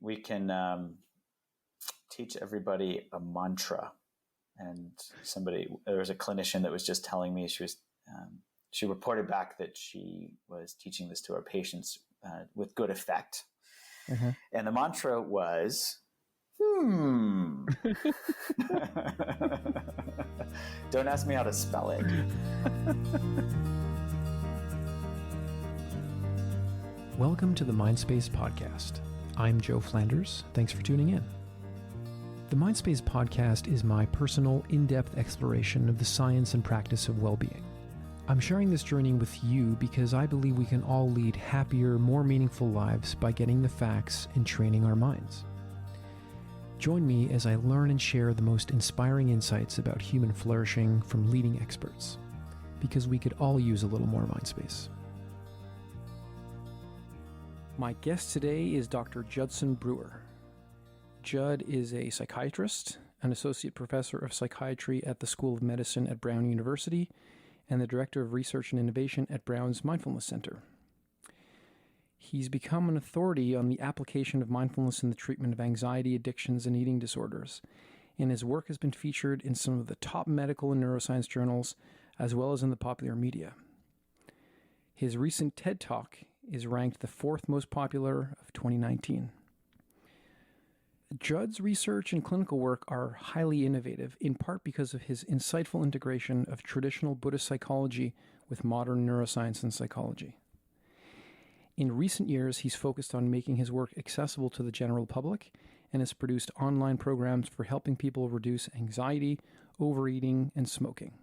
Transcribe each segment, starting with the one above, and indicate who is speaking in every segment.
Speaker 1: we can teach everybody a mantra. And there was a clinician that was just telling me she reported back that she was teaching this to her patients with good effect. Mm-hmm. And the mantra was, Don't ask me how to spell it.
Speaker 2: Welcome to the Mindspace podcast. I'm Joe Flanders. Thanks for tuning in. The Mindspace podcast is my personal, in-depth exploration of the science and practice of well-being. I'm sharing this journey with you because I believe we can all lead happier, more meaningful lives by getting the facts and training our minds. Join me as I learn and share the most inspiring insights about human flourishing from leading experts, because we could all use a little more mind space. My guest today is Dr. Judson Brewer. Judd is a psychiatrist, an Associate Professor of Psychiatry at the School of Medicine at Brown University, and the Director of Research and Innovation at Brown's Mindfulness Center. He's become an authority on the application of mindfulness in the treatment of anxiety, addictions, and eating disorders, and his work has been featured in some of the top medical and neuroscience journals, as well as in the popular media. His recent TED Talk is ranked the 4th most popular of 2019. Judd's research and clinical work are highly innovative, in part because of his insightful integration of traditional Buddhist psychology with modern neuroscience and psychology. In recent years, he's focused on making his work accessible to the general public and has produced online programs for helping people reduce anxiety, overeating, and smoking.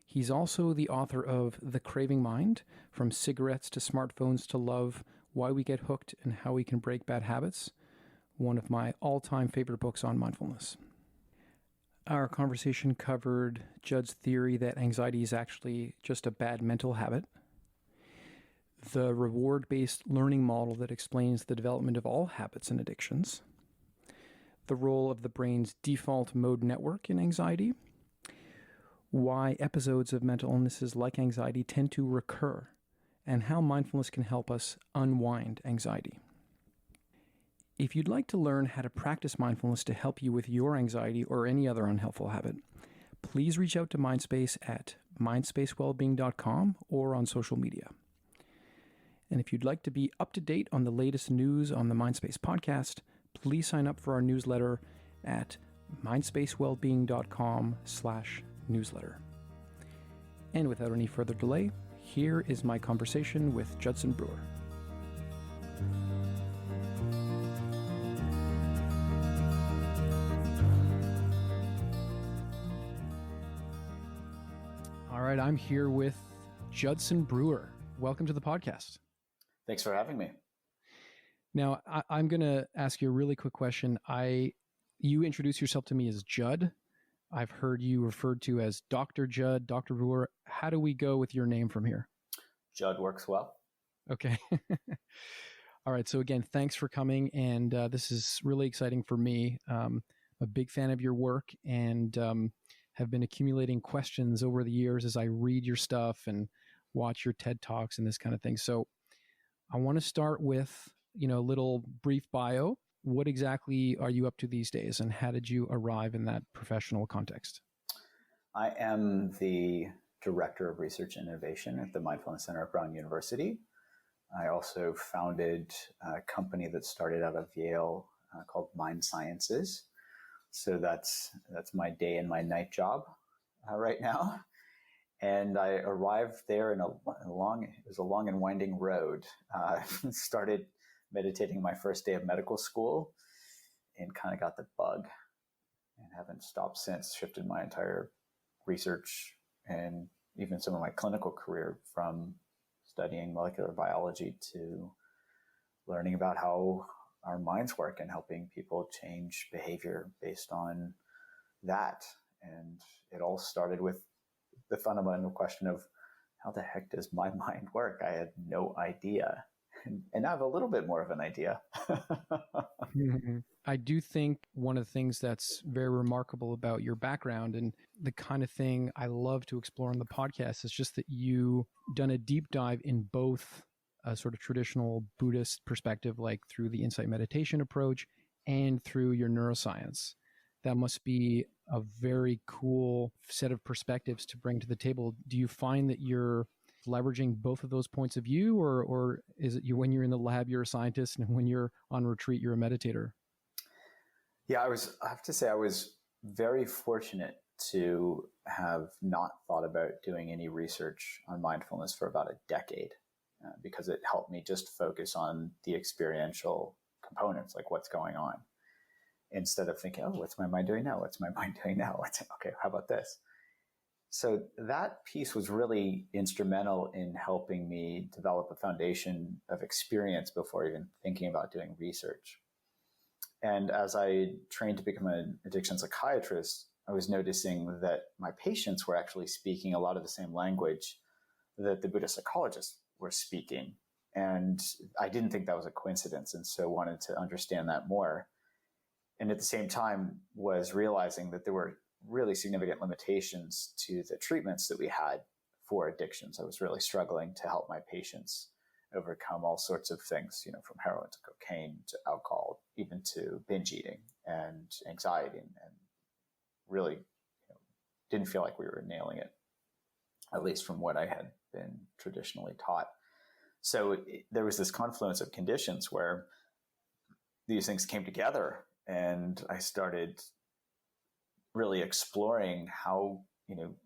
Speaker 2: He's also the author of The Craving Mind, From Cigarettes to Smartphones to Love, Why We Get Hooked and How We Can Break Bad Habits, one of my all-time favorite books on mindfulness. Our conversation covered Judd's theory that anxiety is actually just a bad mental habit, the reward-based learning model that explains the development of all habits and addictions, the role of the brain's default mode network in anxiety, why episodes of mental illnesses like anxiety tend to recur, and how mindfulness can help us unwind anxiety. If you'd like to learn how to practice mindfulness to help you with your anxiety or any other unhelpful habit, please reach out to Mindspace at mindspacewellbeing.com or on social media. And if you'd like to be up to date on the latest news on the Mindspace podcast, please sign up for our newsletter at mindspacewellbeing.com/newsletter. And without any further delay, here is my conversation with Judson Brewer. All right, I'm here with Judson Brewer. Welcome to the podcast.
Speaker 1: Thanks for having me.
Speaker 2: Now, I'm going to ask you a really quick question. You introduce yourself to me as Judd. I've heard you referred to as Dr. Judd, Dr. Brewer. How do we go with your name from here?
Speaker 1: Judd works well.
Speaker 2: Okay. All right. So again, thanks for coming. And this is really exciting for me. I'm a big fan of your work and have been accumulating questions over the years as I read your stuff and watch your TED Talks and this kind of thing. So I want to start with, a little brief bio. What exactly are you up to these days, and how did you arrive in that professional context?
Speaker 1: I am the Director of Research and Innovation at the Mindfulness Center at Brown University. I also founded a company that started out of Yale called Mind Sciences. So that's my day and my night job right now. And I arrived there in it was a long and winding road. Started meditating my first day of medical school and kind of got the bug and haven't stopped since. Shifted my entire research and even some of my clinical career from studying molecular biology to learning about how our minds work and helping people change behavior based on that. And it all started with the fundamental question of how the heck does my mind work? I had no idea. And I have a little bit more of an idea.
Speaker 2: I do think one of the things that's very remarkable about your background and the kind of thing I love to explore on the podcast is just that you've done a deep dive in both a sort of traditional Buddhist perspective, like through the insight meditation approach and through your neuroscience. That must be a very cool set of perspectives to bring to the table. Do you find that you're leveraging both of those points of view, or is it when you're in the lab, you're a scientist, and when you're on retreat, you're a meditator?
Speaker 1: Yeah, I have to say I was very fortunate to have not thought about doing any research on mindfulness for about a decade, because it helped me just focus on the experiential components, like what's going on, instead of thinking, oh, what's my mind doing now? What's my mind doing now? Okay, how about this? So that piece was really instrumental in helping me develop a foundation of experience before even thinking about doing research. And as I trained to become an addiction psychiatrist, I was noticing that my patients were actually speaking a lot of the same language that the Buddhist psychologists were speaking. And I didn't think that was a coincidence, and so wanted to understand that more. And at the same time was realizing that there were really significant limitations to the treatments that we had for addictions. I was really struggling to help my patients overcome all sorts of things, from heroin to cocaine to alcohol, even to binge eating and anxiety, and really didn't feel like we were nailing it, at least from what I had been traditionally taught. So there was this confluence of conditions where these things came together, and I started really exploring how,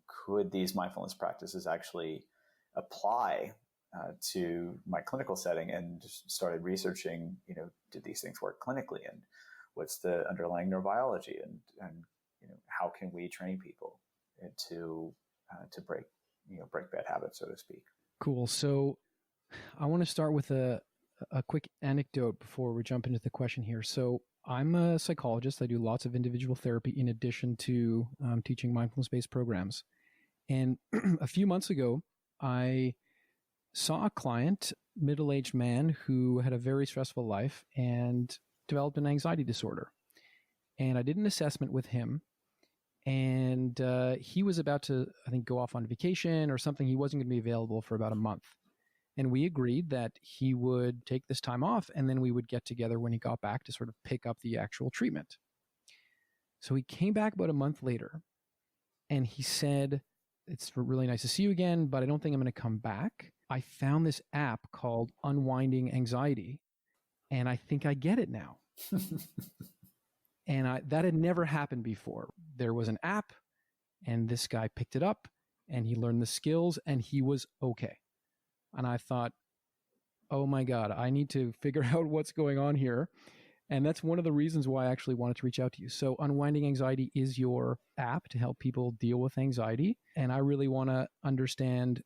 Speaker 1: could these mindfulness practices actually apply to my clinical setting, and just started researching, did these things work clinically, and what's the underlying neurobiology, and how can we train people to break bad habits, so to speak.
Speaker 2: Cool. So I want to start with a quick anecdote before we jump into the question here. So I'm a psychologist. I do lots of individual therapy in addition to teaching mindfulness-based programs. And a few months ago, I saw a client, middle-aged man, who had a very stressful life and developed an anxiety disorder. And I did an assessment with him, and he was about to, I think, go off on vacation or something. He wasn't going to be available for about a month. And we agreed that he would take this time off, and then we would get together when he got back to sort of pick up the actual treatment. So he came back about a month later, and he said, it's really nice to see you again, but I don't think I'm going to come back. I found this app called Unwinding Anxiety, and I think I get it now. And that had never happened before. There was an app, and this guy picked it up, and he learned the skills, and he was okay. And I thought, oh my God, I need to figure out what's going on here. And that's one of the reasons why I actually wanted to reach out to you. So Unwinding Anxiety is your app to help people deal with anxiety. And I really want to understand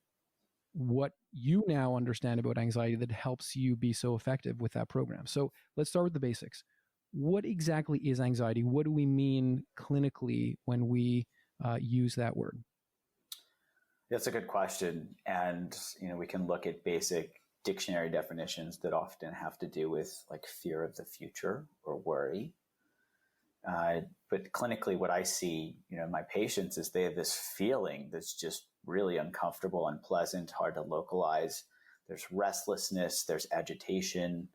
Speaker 2: what you now understand about anxiety that helps you be so effective with that program. So let's start with the basics. What exactly is anxiety? What do we mean clinically when we use that word?
Speaker 1: That's a good question. And, we can look at basic dictionary definitions that often have to do with like fear of the future or worry. But clinically, what I see, in my patients is they have this feeling that's just really uncomfortable, unpleasant, hard to localize. There's restlessness, there's agitation,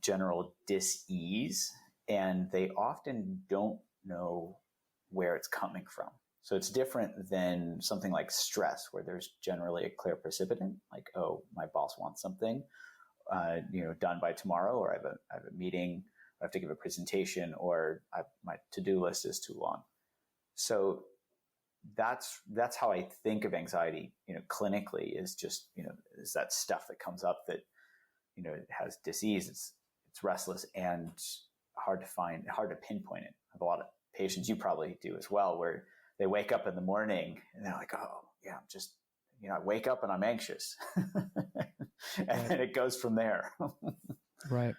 Speaker 1: general dis-ease, and they often don't know where it's coming from. So it's different than something like stress, where there's generally a clear precipitant, like, oh, my boss wants something, done by tomorrow, or I have a meeting, I have to give a presentation, or my to-do list is too long. So that's how I think of anxiety, clinically, is just, is that stuff that comes up that, it has disease, it's restless and hard to pinpoint it. I have a lot of patients, you probably do as well, where they wake up in the morning and they're like, oh yeah, I'm just, I wake up and I'm anxious. And then it goes from there.
Speaker 2: Right.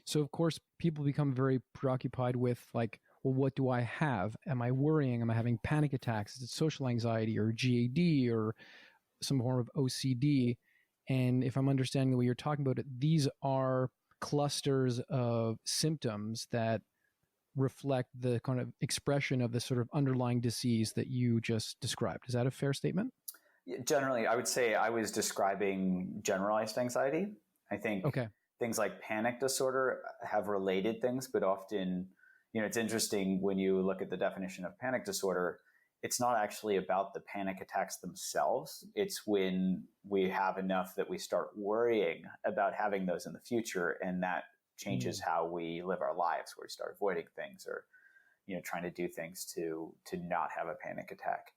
Speaker 2: So of course, people become very preoccupied with like, well, what do I have? Am I worrying? Am I having panic attacks? Is it social anxiety or GAD or some form of OCD? And if I'm understanding the way you're talking about it, these are clusters of symptoms that reflect the kind of expression of the sort of underlying disease that you just described. Is that a fair statement?
Speaker 1: Generally, I would say I was describing generalized anxiety. I think
Speaker 2: Okay.
Speaker 1: things like panic disorder have related things, but often, it's interesting when you look at the definition of panic disorder, it's not actually about the panic attacks themselves. It's when we have enough that we start worrying about having those in the future, and that changes how we live our lives, where we start avoiding things or, trying to do things to not have a panic attack.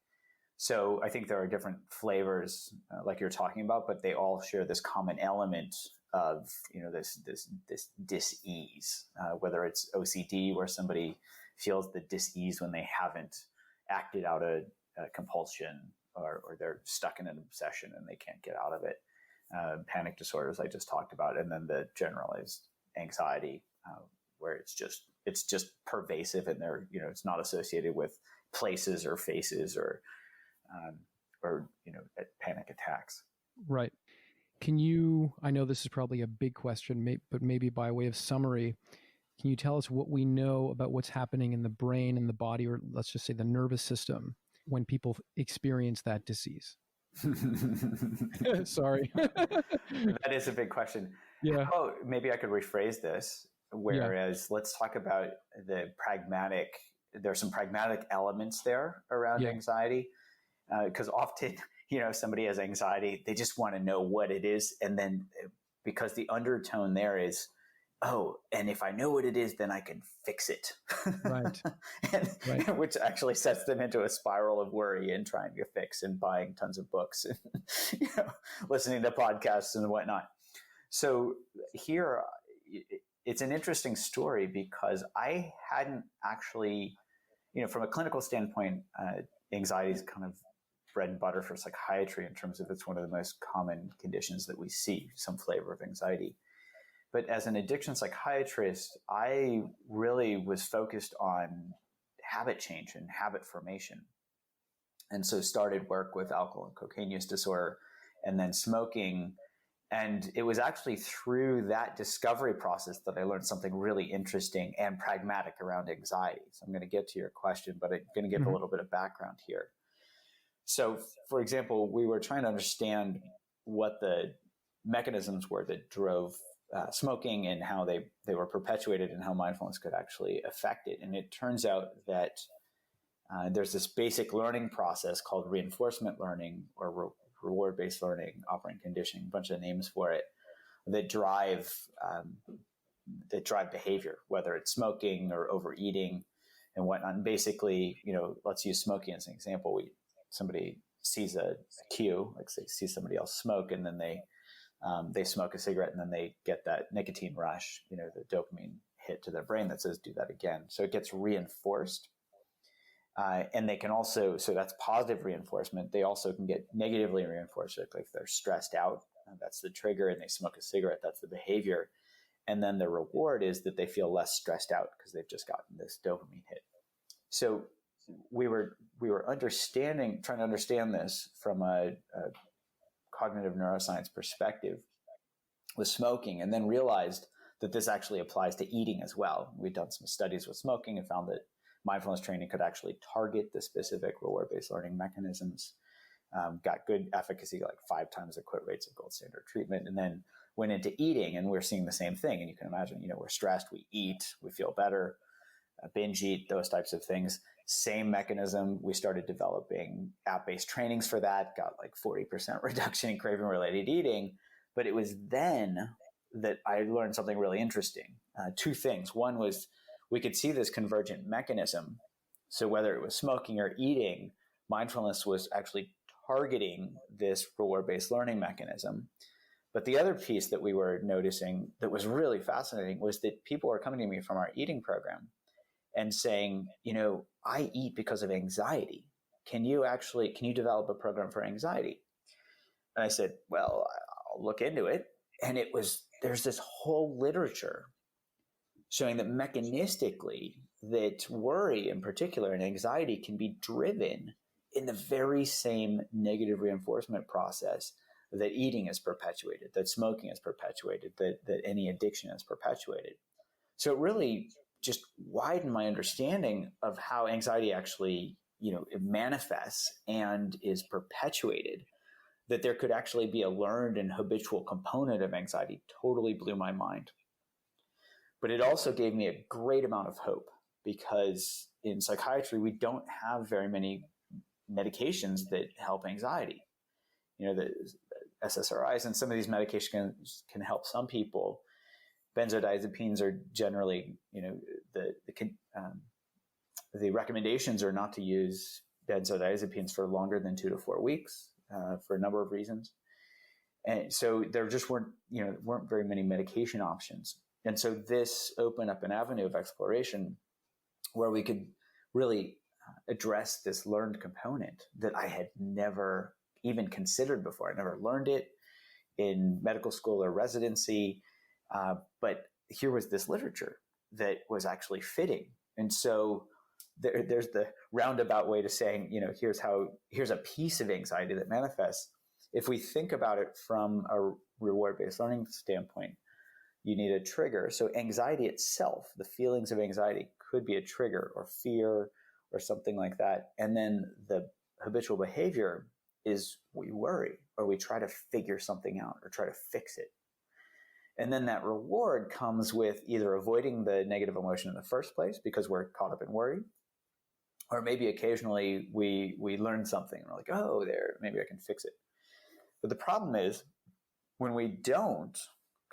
Speaker 1: So I think there are different flavors, like you're talking about, but they all share this common element of, this dis-ease, whether it's OCD, where somebody feels the dis-ease when they haven't acted out a compulsion, or they're stuck in an obsession and they can't get out of it. Panic disorders I just talked about, and then the generalized anxiety, where it's just pervasive, and they're, it's not associated with places or faces or panic attacks.
Speaker 2: Right. Can you, I know this is probably a big question, but maybe by way of summary, can you tell us what we know about what's happening in the brain and the body, or let's just say the nervous system, when people experience that disease? Sorry.
Speaker 1: That is a big question.
Speaker 2: Yeah.
Speaker 1: Oh, maybe I could rephrase this. Whereas let's talk about there's some pragmatic elements there around anxiety. Because often, somebody has anxiety, they just want to know what it is. And then because the undertone there is, oh, and if I know what it is, then I can fix it.
Speaker 2: Right.
Speaker 1: Right. Which actually sets them into a spiral of worry and trying to fix and buying tons of books and listening to podcasts and whatnot. So here, it's an interesting story because I hadn't actually, from a clinical standpoint, anxiety is kind of bread and butter for psychiatry in terms of it's one of the most common conditions that we see, some flavor of anxiety. But as an addiction psychiatrist, I really was focused on habit change and habit formation. And so started work with alcohol and cocaine use disorder and then smoking. And it was actually through that discovery process that I learned something really interesting and pragmatic around anxiety. So I'm going to get to your question, but I'm going to give a little bit of background here. So, for example, we were trying to understand what the mechanisms were that drove smoking and how they were perpetuated and how mindfulness could actually affect it. And it turns out that there's this basic learning process called reinforcement learning or reward-based learning, operant conditioning, a bunch of names for it, that drive behavior, whether it's smoking or overeating and whatnot. And basically, let's use smoking as an example. Somebody sees a cue, like they see somebody else smoke, and then they smoke a cigarette, and then they get that nicotine rush, the dopamine hit to their brain that says, do that again. So it gets reinforced. And they can also, so that's positive reinforcement. They also can get negatively reinforced. Like if they're stressed out, that's the trigger, and they smoke a cigarette, that's the behavior. And then the reward is that they feel less stressed out because they've just gotten this dopamine hit. So we were trying to understand this from a cognitive neuroscience perspective with smoking, and then realized that this actually applies to eating as well. We'd done some studies with smoking and found that mindfulness training could actually target the specific reward-based learning mechanisms, got good efficacy, like 5 times the quit rates of gold standard treatment, and then went into eating, and we're seeing the same thing. And you can imagine, we're stressed, we eat, we feel better, binge eat, those types of things. Same mechanism. We started developing app-based trainings for that, got like 40% reduction in craving-related eating. But it was then that I learned something really interesting. 2 things. One was we could see this convergent mechanism. So whether it was smoking or eating, mindfulness was actually targeting this reward-based learning mechanism. But the other piece that we were noticing that was really fascinating was that people were coming to me from our eating program and saying, I eat because of anxiety. Can you develop a program for anxiety? And I said, well, I'll look into it. And there's this whole literature showing that mechanistically that worry in particular and anxiety can be driven in the very same negative reinforcement process that eating is perpetuated, that smoking is perpetuated, that any addiction is perpetuated. So it really just widened my understanding of how anxiety actually, it manifests and is perpetuated. that there could actually be a learned and habitual component of anxiety totally blew my mind. But it also gave me a great amount of hope, because in psychiatry, we don't have very many medications that help anxiety. The SSRIs and some of these medications can help some people. Benzodiazepines are generally, the recommendations are not to use benzodiazepines for longer than 2 to 4 weeks for a number of reasons. And so there just weren't very many medication options. And so this opened up an avenue of exploration where we could really address this learned component that I had never even considered before. I never learned it in medical school or residency, but here was this literature that was actually fitting. And so there's the roundabout way to saying, here's a piece of anxiety that manifests. If we think about it from a reward-based learning standpoint, you need a trigger. So anxiety itself, the feelings of anxiety, could be a trigger or fear or something like that. And then the habitual behavior is we worry or we try to figure something out or try to fix it. And then that reward comes with either avoiding the negative emotion in the first place because we're caught up in worry, or maybe occasionally we learn something and we're like, oh, maybe I can fix it. But the problem is when we don't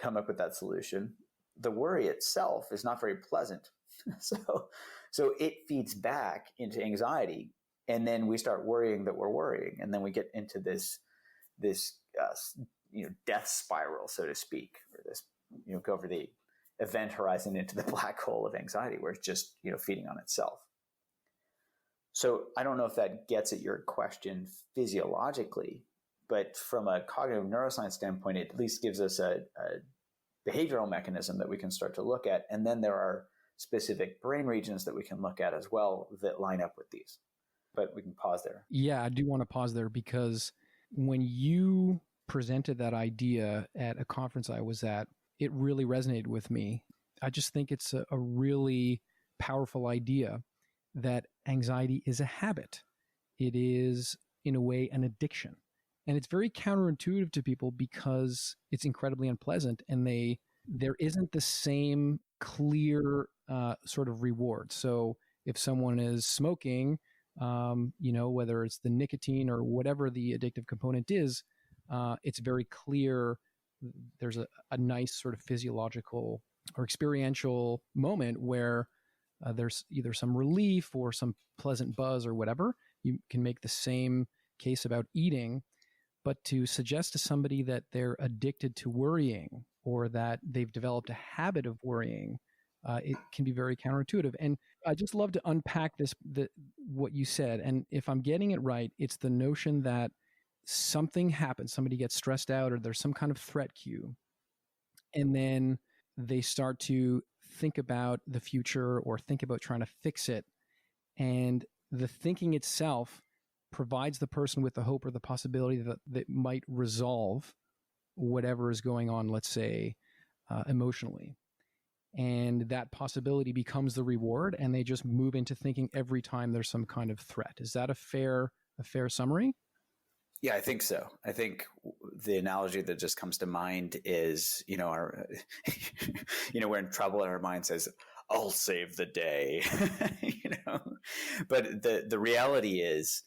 Speaker 1: come up with that solution, the worry itself is not very pleasant. So it feeds back into anxiety, and then we start worrying that we're worrying, and then we get into this death spiral, so to speak, or this go over the event horizon into the black hole of anxiety, where it's just feeding on itself. So I don't know if that gets at your question physiologically, but from a cognitive neuroscience standpoint, it at least gives us a behavioral mechanism that we can start to look at. And then there are specific brain regions that we can look at as well that line up with these. But we can pause there.
Speaker 2: Yeah, I do want to pause there because when you presented that idea at a conference I was at, it really resonated with me. I just think it's a really powerful idea that anxiety is a habit. It is, in a way, an addiction. And it's very counterintuitive to people because it's incredibly unpleasant, and there isn't the same clear sort of reward. So if someone is smoking, whether it's the nicotine or whatever the addictive component is, it's very clear there's a nice sort of physiological or experiential moment where there's either some relief or some pleasant buzz or whatever. You can make the same case about eating, but to suggest to somebody that they're addicted to worrying or that they've developed a habit of worrying, it can be very counterintuitive. And I just love to unpack what you said. And if I'm getting it right, it's the notion that something happens, somebody gets stressed out, or there's some kind of threat cue, and then they start to think about the future or think about trying to fix it. And the thinking itself provides the person with the hope or the possibility that might resolve whatever is going on, let's say, emotionally. And that possibility becomes the reward, and they just move into thinking every time there's some kind of threat. Is that a fair summary?
Speaker 1: Yeah, I think so. I think the analogy that just comes to mind is, we're in trouble and our mind says, I'll save the day, But the reality is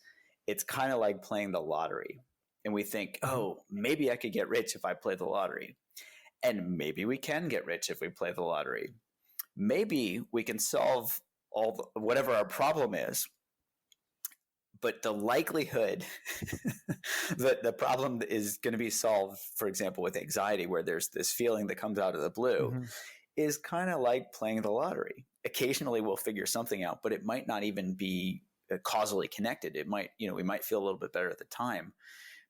Speaker 1: it's kind of like playing the lottery. And we think, oh, maybe I could get rich if I play the lottery. And maybe we can get rich if we play the lottery. Maybe we can solve whatever our problem is. But the likelihood that the problem is going to be solved, for example, with anxiety, where there's this feeling that comes out of the blue, is kind of like playing the lottery. Occasionally we'll figure something out, but it might not even be causally connected. It might, we might feel a little bit better at the time,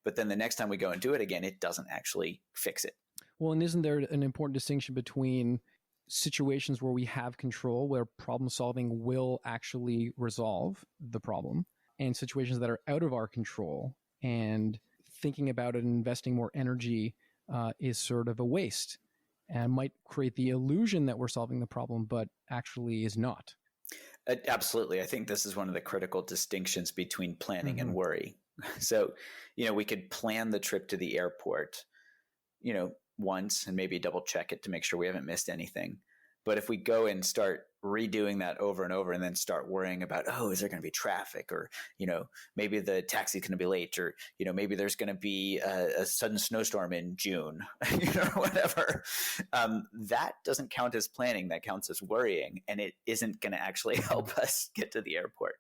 Speaker 1: but then the next time we go and do it again, it doesn't actually fix it.
Speaker 2: Well, and isn't there an important distinction between situations where we have control, where problem solving will actually resolve the problem, and situations that are out of our control, and thinking about it and investing more energy is sort of a waste and might create the illusion that we're solving the problem, but actually is not.
Speaker 1: Absolutely. I think this is one of the critical distinctions between planning and worry. So, we could plan the trip to the airport, once and maybe double check it to make sure we haven't missed anything. But if we go and start redoing that over and over and then start worrying about, is there going to be traffic, or, maybe the taxi's going to be late, or, maybe there's going to be a sudden snowstorm in June, whatever. That doesn't count as planning. That counts as worrying, and it isn't going to actually help us get to the airport.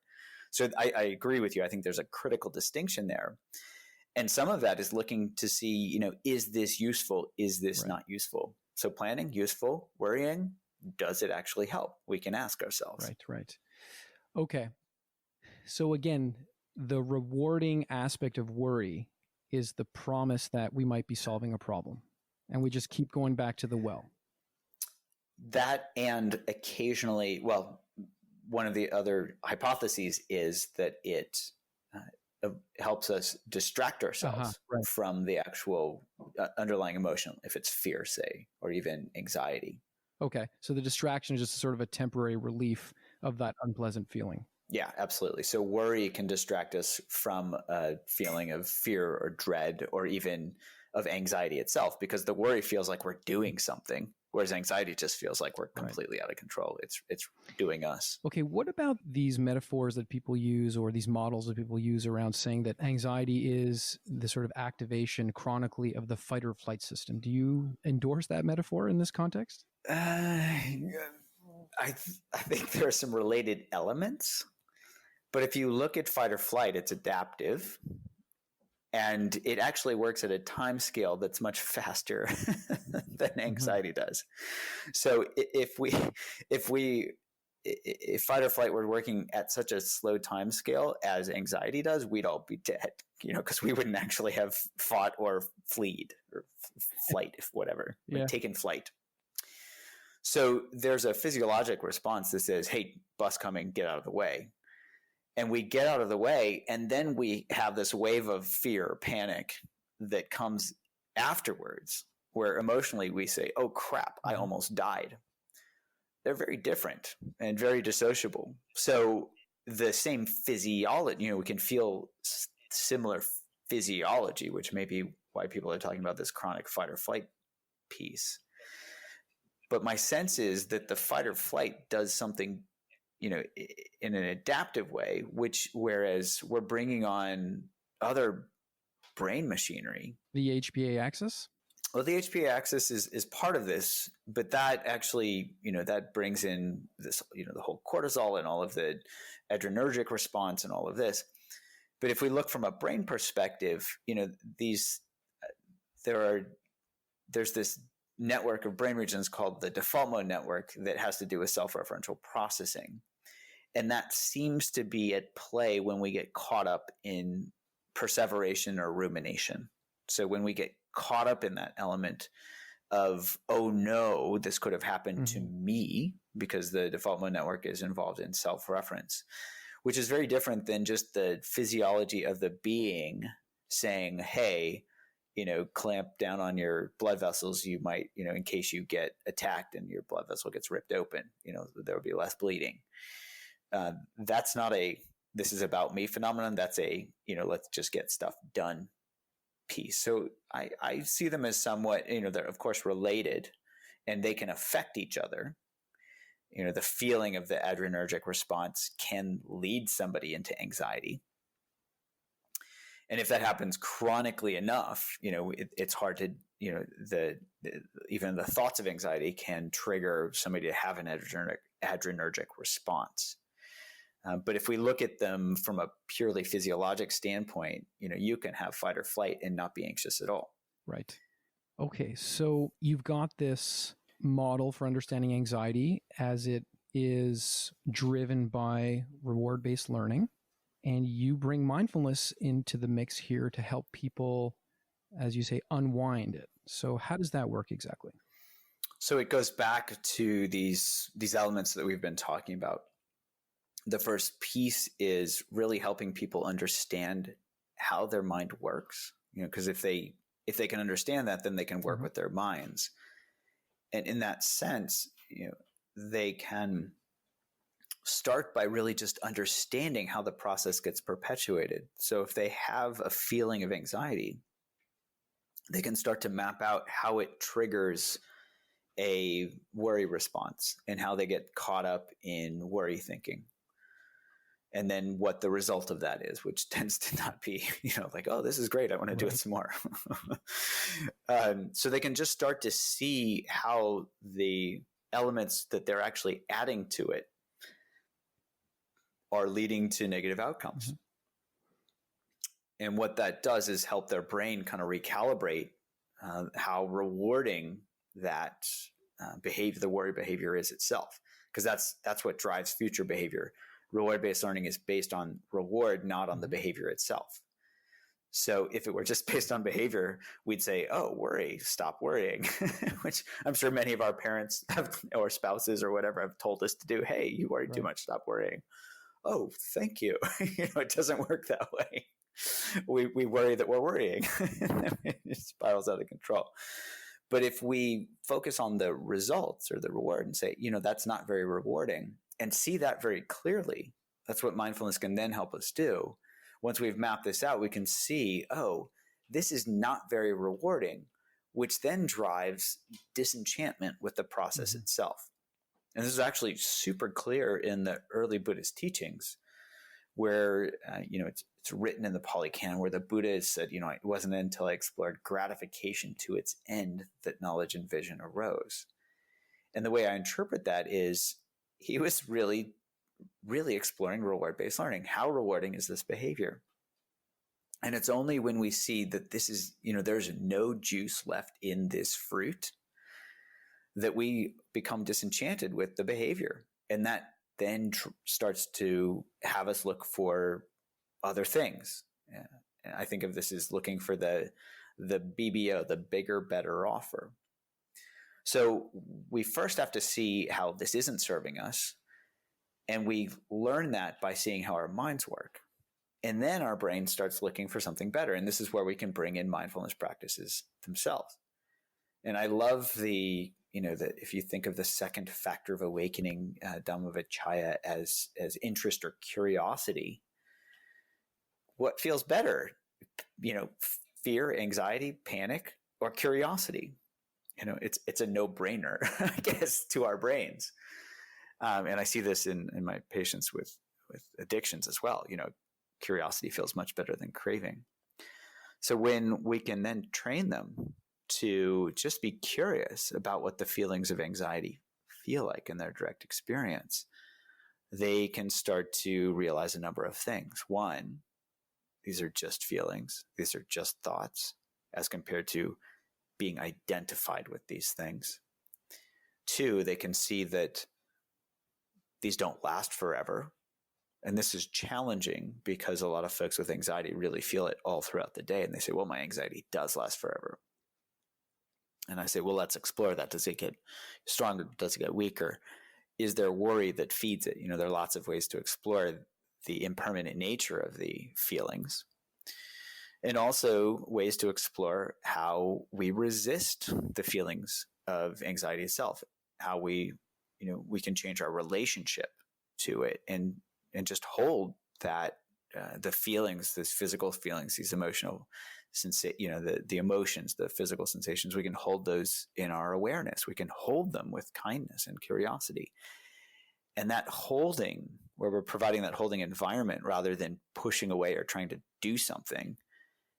Speaker 1: So I agree with you. I think there's a critical distinction there. And some of that is looking to see, is this useful? Is this not useful? So planning, useful. Worrying, does it actually help? We can ask ourselves.
Speaker 2: Right. Okay. So again, the rewarding aspect of worry is the promise that we might be solving a problem. And we just keep going back to the well.
Speaker 1: That, and occasionally, one of the other hypotheses is that it helps us distract ourselves from the actual underlying emotion, if it's fear, say, or even anxiety.
Speaker 2: Okay. So the distraction is just sort of a temporary relief of that unpleasant feeling.
Speaker 1: Yeah, absolutely. So worry can distract us from a feeling of fear or dread, or even of anxiety itself, because the worry feels like we're doing something, whereas anxiety just feels like we're completely out of control. It's doing us.
Speaker 2: Okay, what about these metaphors that people use, or these models that people use around saying that anxiety is the sort of activation chronically of the fight or flight system? Do you endorse that metaphor in this context?
Speaker 1: I think there are some related elements, but if you look at fight or flight, it's adaptive. And it actually works at a time scale that's much faster than anxiety does. So if fight or flight were working at such a slow time scale as anxiety does, we'd all be dead, because we wouldn't actually have fought or fled or flight, if whatever, taken flight. So there's a physiologic response that says, hey, bus coming, get out of the way. And we get out of the way, and then we have this wave of fear, panic that comes afterwards, where emotionally we say, oh crap, I almost died. They're very different and very dissociable. So the same physiology, we can feel similar physiology, which may be why people are talking about this chronic fight or flight piece. But my sense is that the fight or flight does something in an adaptive way, whereas we're bringing on other brain machinery.
Speaker 2: The HPA axis?
Speaker 1: Well, the HPA axis is part of this, but that actually, that brings in this, the whole cortisol and all of the adrenergic response and all of this. But if we look from a brain perspective, there's this network of brain regions called the default mode network that has to do with self-referential processing. And that seems to be at play when we get caught up in perseveration or rumination. So when we get caught up in that element of, oh no, this could have happened to me, because the default mode network is involved in self-reference, which is very different than just the physiology of the being saying, hey, clamp down on your blood vessels. You might, in case you get attacked and your blood vessel gets ripped open, there will be less bleeding. That's not this is about me phenomenon. That's let's just get stuff done piece. So I see them as somewhat, they're of course related, and they can affect each other. The feeling of the adrenergic response can lead somebody into anxiety. And if that happens chronically enough, it's hard to, even the thoughts of anxiety can trigger somebody to have an adrenergic response. But if we look at them from a purely physiologic standpoint, you can have fight or flight and not be anxious at all.
Speaker 2: Right. Okay. So you've got this model for understanding anxiety as it is driven by reward-based learning. And you bring mindfulness into the mix here to help people, as you say, unwind it. So how does that work exactly?
Speaker 1: So it goes back to these elements that we've been talking about. The first piece is really helping people understand how their mind works, because if they can understand that, then they can work with their minds. And in that sense, they can start by really just understanding how the process gets perpetuated. So if they have a feeling of anxiety, they can start to map out how it triggers a worry response and how they get caught up in worry thinking. And then what the result of that is, which tends to not be, like, oh, this is great, I want to do it some more. So they can just start to see how the elements that they're actually adding to it are leading to negative outcomes. And what that does is help their brain kind of recalibrate how rewarding that behavior, the worry behavior is itself. Because that's what drives future behavior. Reward-based learning is based on reward, not on the behavior itself. So if it were just based on behavior, we'd say, oh, worry, stop worrying, which I'm sure many of our parents have, or spouses or whatever have told us to do. Hey, you worry too much, stop worrying. Oh, thank you. It doesn't work that way. We worry that we're worrying. It spirals out of control. But if we focus on the results or the reward and say, that's not very rewarding, and see that very clearly, that's what mindfulness can then help us do. Once we've mapped this out, we can see, oh, this is not very rewarding, which then drives disenchantment with the process itself. And this is actually super clear in the early Buddhist teachings, where it's written in the Pali Canon, where the Buddha said, it wasn't until I explored gratification to its end that knowledge and vision arose. And the way I interpret that is he was really, really exploring reward-based learning. How rewarding is this behavior? And it's only when we see that this is, there's no juice left in this fruit that we become disenchanted with the behavior. And that then starts to have us look for other things. And I think of this as looking for the BBO, the bigger, better offer. So we first have to see how this isn't serving us. And we learn that by seeing how our minds work. And then our brain starts looking for something better. And this is where we can bring in mindfulness practices themselves. And I love that if you think of the second factor of awakening, Dhammavicaya, as interest or curiosity, what feels better? Fear, anxiety, panic, or curiosity? It's a no-brainer, I guess, to our brains. And I see this in my patients with addictions as well. Curiosity feels much better than craving. So when we can then train them to just be curious about what the feelings of anxiety feel like in their direct experience, they can start to realize a number of things. One, these are just feelings. These are just thoughts, as compared to being identified with these things. Two, they can see that these don't last forever. And this is challenging because a lot of folks with anxiety really feel it all throughout the day. And they say, well, my anxiety does last forever. And I say, well, let's explore that. Does it get stronger? Does it get weaker? Is there worry that feeds it? There are lots of ways to explore the impermanent nature of the feelings. And also ways to explore how we resist the feelings of anxiety itself, how we can change our relationship to it and just hold that the feelings, these physical feelings, these emotional the emotions, the physical sensations, we can hold those in our awareness. We can hold them with kindness and curiosity. And that holding, where we're providing that holding environment rather than pushing away or trying to do something,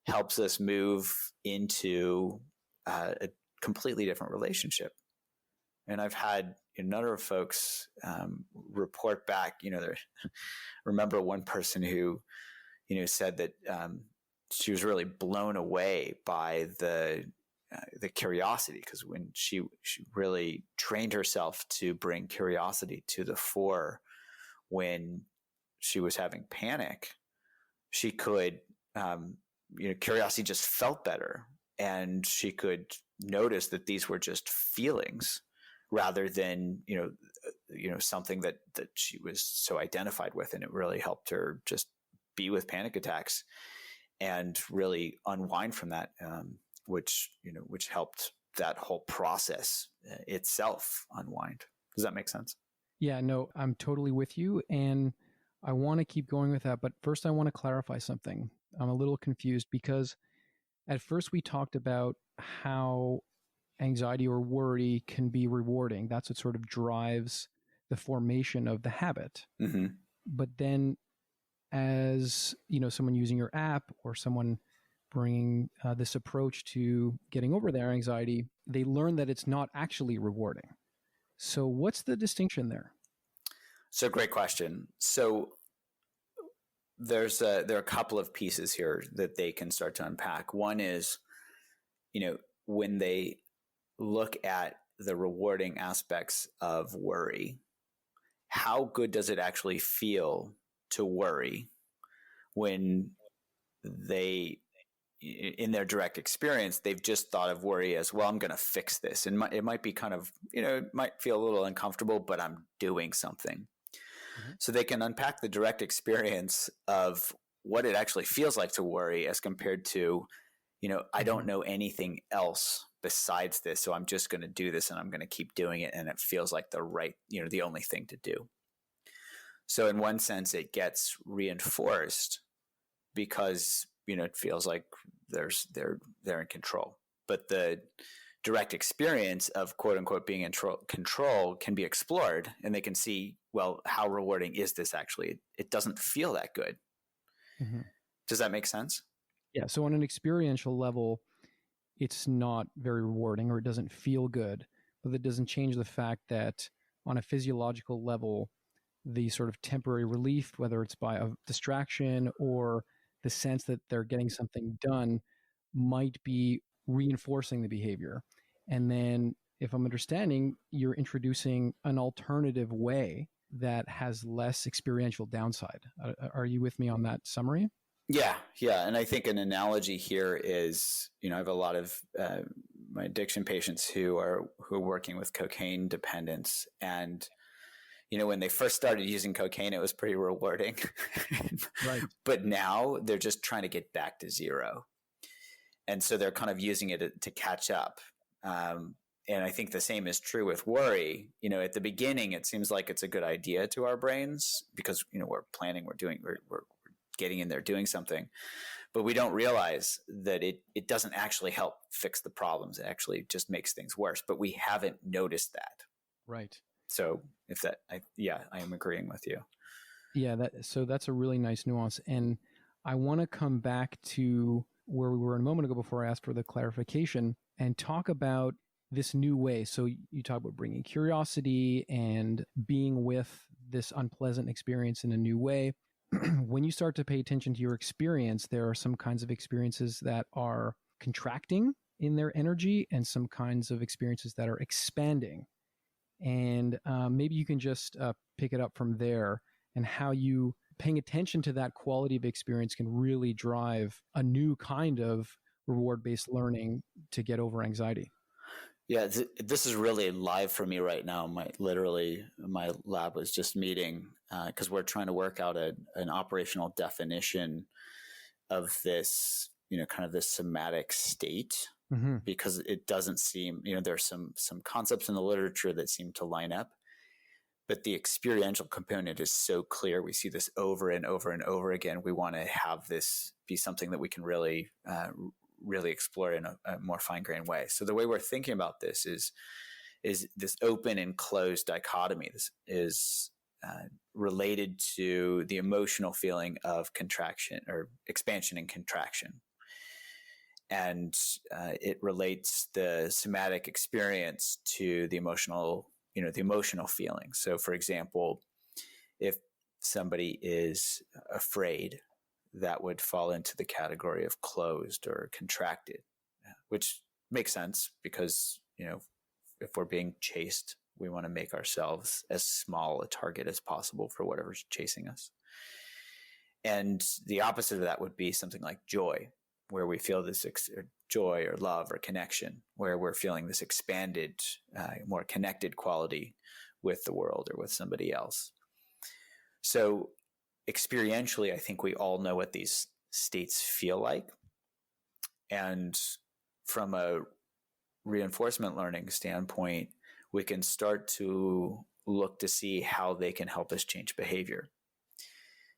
Speaker 1: helps us move into a completely different relationship. And I've had a number of folks report back, remember one person who, said that she was really blown away by the curiosity, because when she really trained herself to bring curiosity to the fore when she was having panic, she could, curiosity just felt better, and she could notice that these were just feelings rather than, something that she was so identified with. And it really helped her just be with panic attacks and really unwind from that, which helped that whole process itself unwind. Does that make sense?
Speaker 2: Yeah, no, I'm totally with you. And I want to keep going with that. But first, I want to clarify something. I'm a little confused because at first we talked about how anxiety or worry can be rewarding. That's what sort of drives the formation of the habit.
Speaker 1: Mm-hmm.
Speaker 2: But then, as you know, someone using your app or someone bringing this approach to getting over their anxiety, they learn that it's not actually rewarding. So, what's the distinction there?
Speaker 1: So great question. So there are a couple of pieces here that they can start to unpack. One is, when they look at the rewarding aspects of worry, how good does it actually feel to worry when they, in their direct experience, they've just thought of worry as, well, I'm going to fix this. And it might be kind of, it might feel a little uncomfortable, but I'm doing something. Mm-hmm. So they can unpack the direct experience of what it actually feels like to worry as compared to, I don't know anything else besides this. So I'm just going to do this and I'm going to keep doing it. And it feels like the only thing to do. So in one sense, it gets reinforced because, it feels like they're in control. But the direct experience of quote unquote being in control can be explored, and they can see, well, how rewarding is this actually? It doesn't feel that good. Mm-hmm. Does that make sense?
Speaker 2: Yeah. So on an experiential level, it's not very rewarding or it doesn't feel good, but that doesn't change the fact that on a physiological level, the sort of temporary relief, whether it's by a distraction or the sense that they're getting something done, might be reinforcing the behavior. And then, if I'm understanding, you're introducing an alternative way that has less experiential downside. Are you with me on that summary?
Speaker 1: Yeah. And I think an analogy here is, I have a lot of my addiction patients who are working with cocaine dependence, and when they first started using cocaine, it was pretty rewarding.
Speaker 2: Right.
Speaker 1: But now they're just trying to get back to zero. And so they're kind of using it to catch up. And I think the same is true with worry. At the beginning, it seems like it's a good idea to our brains because, we're planning, we're getting in there doing something. But we don't realize that it doesn't actually help fix the problems. It actually just makes things worse. But we haven't noticed that.
Speaker 2: Right.
Speaker 1: So I am agreeing with you.
Speaker 2: Yeah, so that's a really nice nuance. And I want to come back to where we were a moment ago before I asked for the clarification and talk about this new way. So you talk about bringing curiosity and being with this unpleasant experience in a new way. When you start to pay attention to your experience, there are some kinds of experiences that are contracting in their energy and some kinds of experiences that are expanding. And maybe you can just pick it up from there, and how you paying attention to that quality of experience can really drive a new kind of reward-based learning to get over anxiety.
Speaker 1: Yeah, this is really live for me right now. My lab was just meeting because we're trying to work out an operational definition of this, kind of this somatic state. Mm-hmm. Because it doesn't seem, there's some concepts in the literature that seem to line up, but the experiential component is so clear. We see this over and over and over again. We want to have this be something that we can really, really explore in a more fine-grained way. So the way we're thinking about this is this open and closed dichotomy. This is related to the emotional feeling of contraction or expansion and contraction. And it relates the somatic experience to the emotional feeling. So, for example, if somebody is afraid, that would fall into the category of closed or contracted, which makes sense because, if we're being chased, we want to make ourselves as small a target as possible for whatever's chasing us. And the opposite of that would be something like joy, where we feel this joy or love or connection, where we're feeling this expanded, more connected quality with the world or with somebody else. So experientially, I think we all know what these states feel like. And from a reinforcement learning standpoint, we can start to look to see how they can help us change behavior.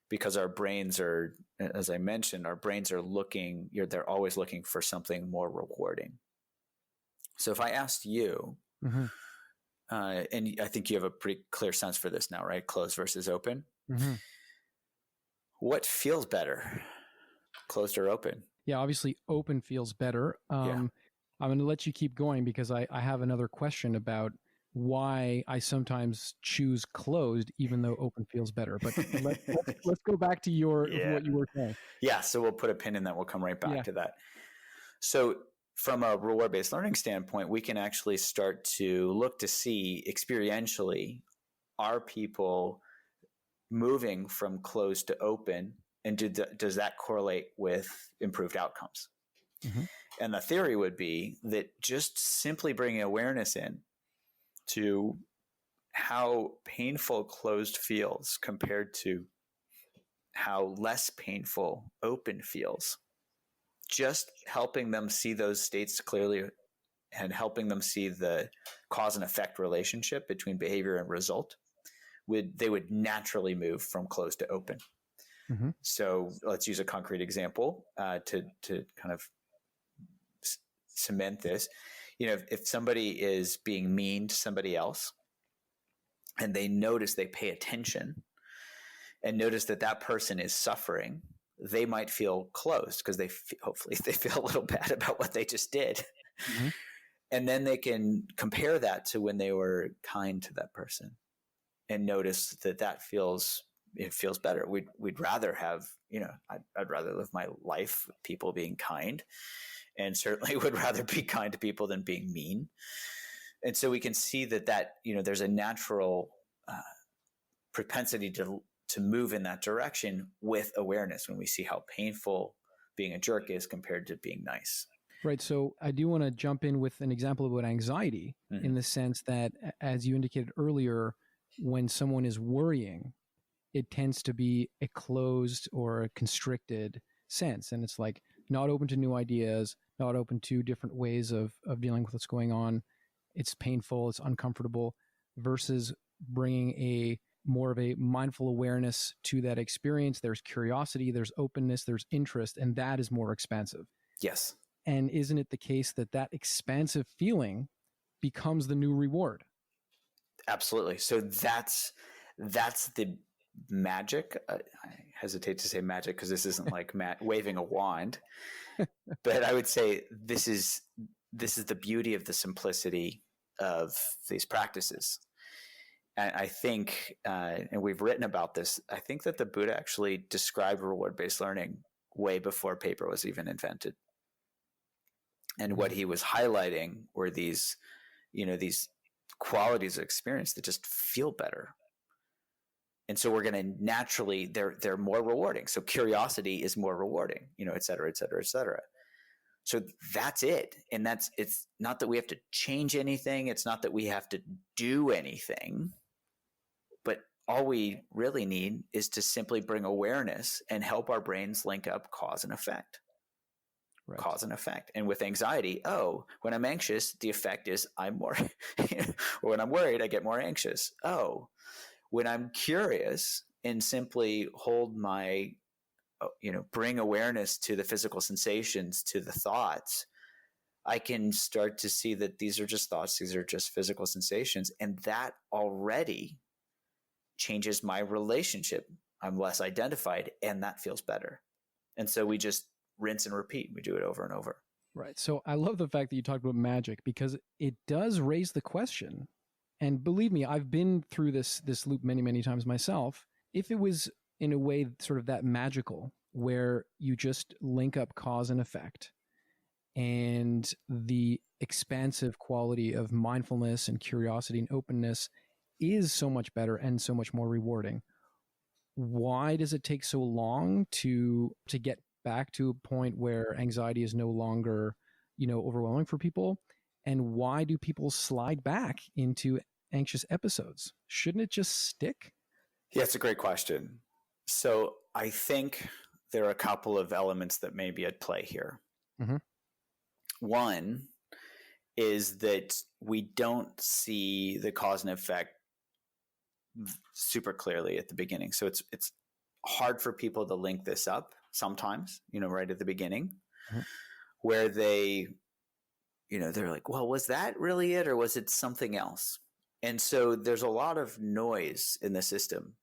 Speaker 1: Because our brains are, as I mentioned, our brains are looking, they're always looking for something more rewarding. So if I asked you,
Speaker 2: Mm-hmm.
Speaker 1: And I think you have a pretty clear sense for this now, right? Closed versus open.
Speaker 2: Mm-hmm.
Speaker 1: What feels better, closed or open?
Speaker 2: Yeah, obviously open feels better. I'm going to let you keep going because I have another question about why I sometimes choose closed even though open feels better. But let's go back to what you were saying.
Speaker 1: Yeah, so we'll put a pin in that. We'll come right back to that. So from a reward-based learning standpoint, we can actually start to look to see experientially, are people moving from closed to open, and does that correlate with improved outcomes?
Speaker 2: Mm-hmm.
Speaker 1: And the theory would be that just simply bringing awareness in to how painful closed feels compared to how less painful open feels, just helping them see those states clearly and helping them see the cause and effect relationship between behavior and result, they would naturally move from closed to open.
Speaker 2: Mm-hmm.
Speaker 1: So let's use a concrete example to kind of cement this. If somebody is being mean to somebody else and they pay attention and notice that person is suffering, they might feel closed because hopefully they feel a little bad about what they just did.
Speaker 2: Mm-hmm.
Speaker 1: And then they can compare that to when they were kind to that person and notice that feels better. We'd rather have, I'd rather live my life with people being kind, and certainly would rather be kind to people than being mean. And so we can see that there's a natural propensity to move in that direction with awareness when we see how painful being a jerk is compared to being nice.
Speaker 2: Right. So I do want to jump in with an example about anxiety, mm-hmm. in the sense that, as you indicated earlier, when someone is worrying, it tends to be a closed or a constricted sense. And it's like not open to new ideas, not open to different ways of dealing with what's going on. It's painful, it's uncomfortable, versus bringing more of a mindful awareness to that experience. There's curiosity, there's openness, there's interest, and that is more expansive.
Speaker 1: Yes. And
Speaker 2: isn't it the case that expansive feeling becomes the new reward?
Speaker 1: Absolutely. So that's the magic. I hesitate to say magic because this isn't like waving a wand, but I would say this is the beauty of the simplicity of these practices. And I think, and we've written about this, I think that the Buddha actually described reward-based learning way before paper was even invented. And what he was highlighting were these qualities of experience that just feel better. And so we're going to naturally, they're more rewarding. So curiosity is more rewarding, et cetera, et cetera, et cetera. So that's it. And it's not that we have to change anything. It's not that we have to do anything, but all we really need is to simply bring awareness and help our brains link up cause and effect. Right. Cause and effect. And with anxiety, when I'm anxious, the effect is I'm more, or when I'm worried, I get more anxious. When I'm curious and simply hold my, bring awareness to the physical sensations, to the thoughts, I can start to see that these are just thoughts, these are just physical sensations. And that already changes my relationship. I'm less identified, and that feels better. And so we just rinse and repeat. We do it over and over.
Speaker 2: Right. So I love the fact that you talked about magic, because it does raise the question. And believe me, I've been through this loop many, many times myself. If it was in a way sort of that magical, where you just link up cause and effect, and the expansive quality of mindfulness and curiosity and openness is so much better and so much more rewarding, why does it take so long to get back to a point where anxiety is no longer, overwhelming for people? And why do people slide back into anxious episodes? Shouldn't it just stick?
Speaker 1: Yeah, it's a great question. So I think there are a couple of elements that may be at play here. Mm-hmm. One is that we don't see the cause and effect super clearly at the beginning. So it's hard for people to link this up sometimes, right at the beginning, where they, they're like, well, was that really it, or was it something else? And so there's a lot of noise in the system,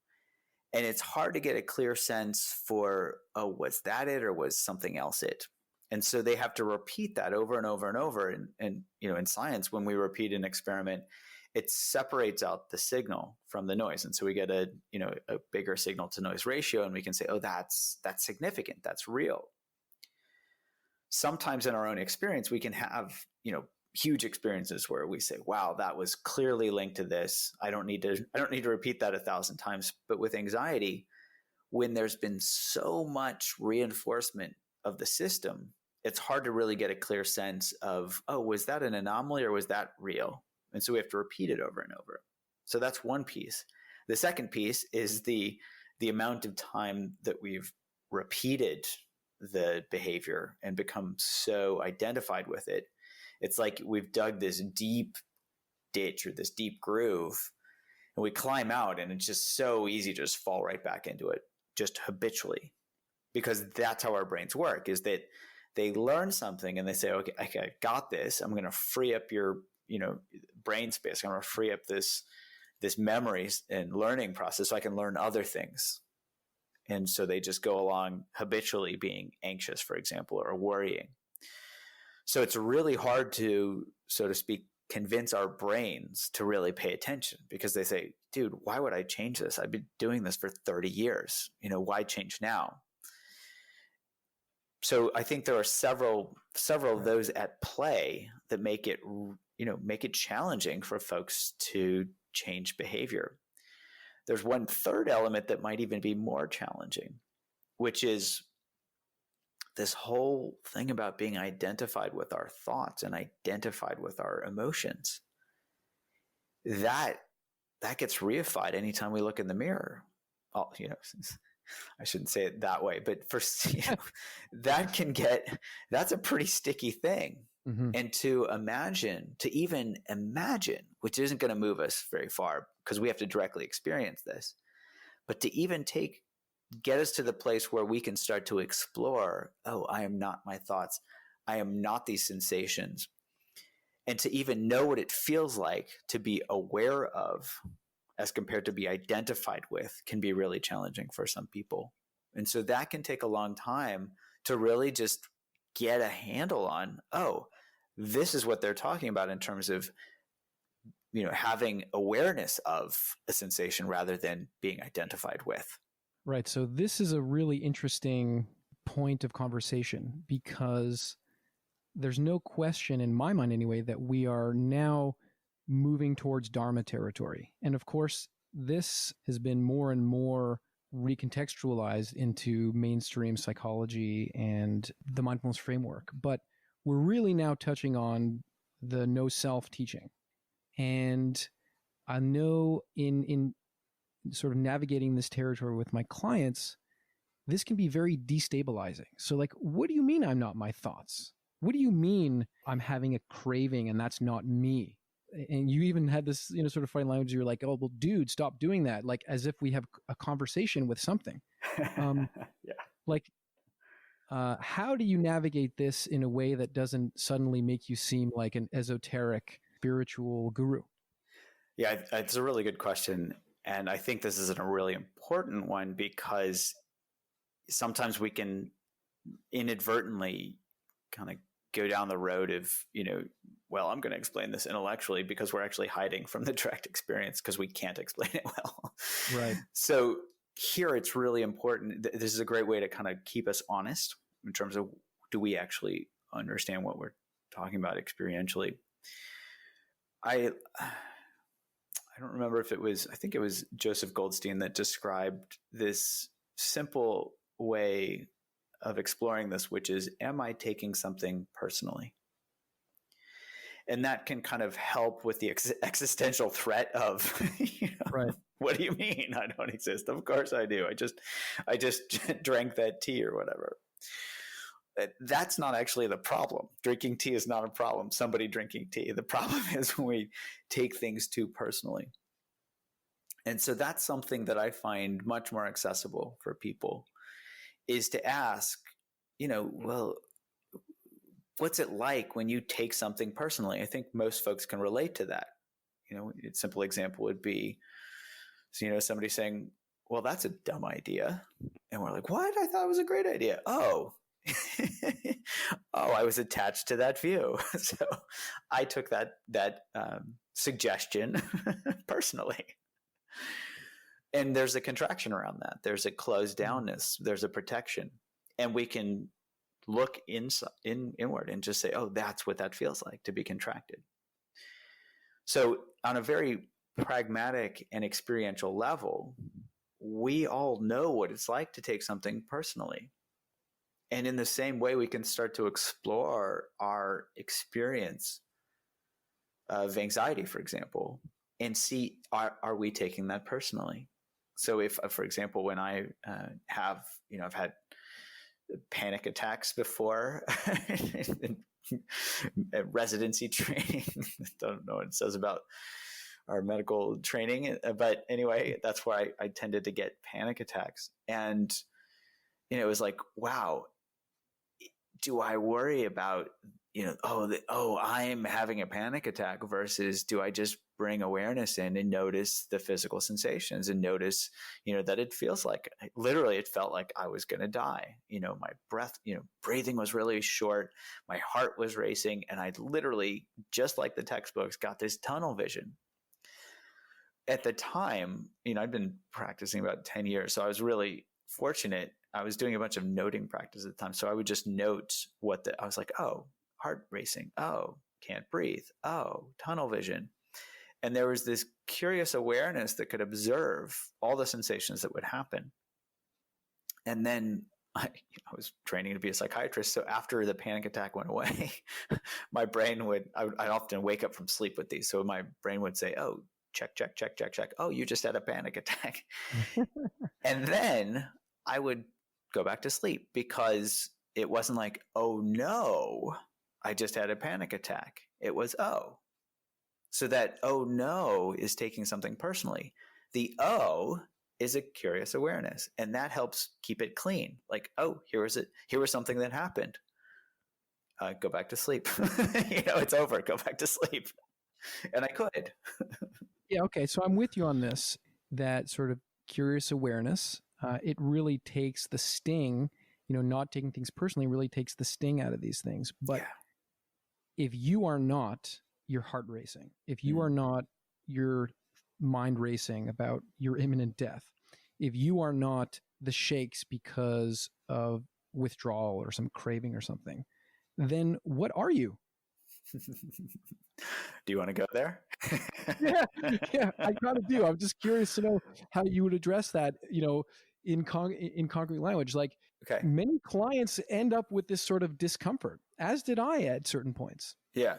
Speaker 1: and it's hard to get a clear sense for, oh, was that it, or was something else it? And so they have to repeat that over and over and over. And in science, when we repeat an experiment, it separates out the signal from the noise. And so we get a bigger signal to noise ratio, and we can say, oh, that's significant. That's real. Sometimes in our own experience, we can have, huge experiences where we say, wow, that was clearly linked to this. I don't need to repeat that 1,000 times. But with anxiety, when there's been so much reinforcement of the system, it's hard to really get a clear sense of, oh, was that an anomaly or was that real? And so we have to repeat it over and over. So that's one piece. The second piece is the amount of time that we've repeated the behavior and become so identified with it. It's like we've dug this deep ditch or this deep groove, and we climb out, and it's just so easy to just fall right back into it, just habitually, because that's how our brains work, is that they learn something and they say, okay, I got this. I'm going to free up your, brain space. I'm going to free up this memories and learning process so I can learn other things. And so they just go along habitually being anxious, for example, or worrying. So it's really hard to, so to speak, convince our brains to really pay attention, because they say, dude, why would I change this? I've been doing this for 30 years. Why change now? So I think there are several of those at play that make it challenging for folks to change behavior. There's one third element that might even be more challenging, which is this whole thing about being identified with our thoughts and identified with our emotions. That gets reified anytime we look in the mirror. Oh, I shouldn't say it that way, but that's a pretty sticky thing. Mm-hmm. And to even imagine, which isn't going to move us very far because we have to directly experience this, but to even get us to the place where we can start to explore, oh, I am not my thoughts. I am not these sensations. And to even know what it feels like to be aware of as compared to be identified with can be really challenging for some people. And so that can take a long time to really just get a handle on, oh, this is what they're talking about in terms of, having awareness of a sensation rather than being identified with.
Speaker 2: Right. So this is a really interesting point of conversation, because there's no question in my mind anyway that we are now moving towards Dharma territory. And of course, this has been more and more recontextualized into mainstream psychology and the mindfulness framework. But we're really now touching on the no self teaching. And I know in sort of navigating this territory with my clients, this can be very destabilizing. So like, what do you mean I'm not my thoughts? What do you mean I'm having a craving and that's not me? And you even had this, sort of funny language. You're like, oh, well, dude, stop doing that. Like as if we have a conversation with something.
Speaker 1: Yeah.
Speaker 2: Like, how do you navigate this in a way that doesn't suddenly make you seem like an esoteric spiritual guru?
Speaker 1: Yeah, it's a really good question. And I think this is a really important one, because sometimes we can inadvertently kind of go down the road of, well, I'm going to explain this intellectually, because we're actually hiding from the direct experience because we can't explain it well.
Speaker 2: Right.
Speaker 1: So here it's really important. This is a great way to kind of keep us honest in terms of, do we actually understand what we're talking about experientially? I don't remember if I think it was Joseph Goldstein that described this simple way of exploring this, which is, am I taking something personally? And that can kind of help with the existential threat of,
Speaker 2: right.
Speaker 1: What do you mean I don't exist? Of course I do. I just drank that tea or whatever. That's not actually the problem. Drinking tea is not a problem. Somebody drinking tea. The problem is when we take things too personally. And so that's something that I find much more accessible for people, is to ask, well, what's it like when you take something personally? I think most folks can relate to that. A simple example would be, somebody saying, well, that's a dumb idea. And we're like, what? I thought it was a great idea. Oh, I was attached to that view. So I took that suggestion personally. And there's a contraction around that. There's a closed downness. There's a protection. And we can look inward and just say, oh, that's what that feels like, to be contracted. So on a very pragmatic and experiential level, we all know what it's like to take something personally. And in the same way, we can start to explore our experience of anxiety, for example, and see, are we taking that personally? So if, for example, when I I've had panic attacks before in residency training. I don't know what it says about our medical training, but anyway, that's where I tended to get panic attacks. And, it was like, wow, do I worry about, I'm having a panic attack, versus do I just bring awareness in and notice the physical sensations and notice, that it feels like, literally, it felt like I was going to die. My breath, breathing was really short. My heart was racing. And I literally, just like the textbooks, got this tunnel vision. At the time, I'd been practicing about 10 years. So I was really fortunate. I was doing a bunch of noting practice at the time. So I would just note I was like, oh, heart racing. Oh, can't breathe. Oh, tunnel vision. And there was this curious awareness that could observe all the sensations that would happen. And then I was training to be a psychiatrist. So after the panic attack went away, my brain I'd often wake up from sleep with these. So my brain would say, oh, check. Oh, you just had a panic attack. And then I would go back to sleep, because it wasn't like, oh no, I just had a panic attack. It was, oh. So that, oh no, is taking something personally. The oh is a curious awareness, and that helps keep it clean. Like, oh, here was something that happened. Go back to sleep. It's over. Go back to sleep. And I could.
Speaker 2: Yeah, okay. So I'm with you on this, that sort of curious awareness. It really takes the sting, not taking things personally really takes the sting out of these things. But if you are not your heart racing, if you are not your mind racing about your imminent death, if you are not the shakes because of withdrawal or some craving or something, then what are you?
Speaker 1: Do you want to go there?
Speaker 2: yeah, I kind of do. I'm just curious to know how you would address that, in concrete language. Like,
Speaker 1: okay.
Speaker 2: Many clients end up with this sort of discomfort, as did I at certain points.
Speaker 1: Yeah.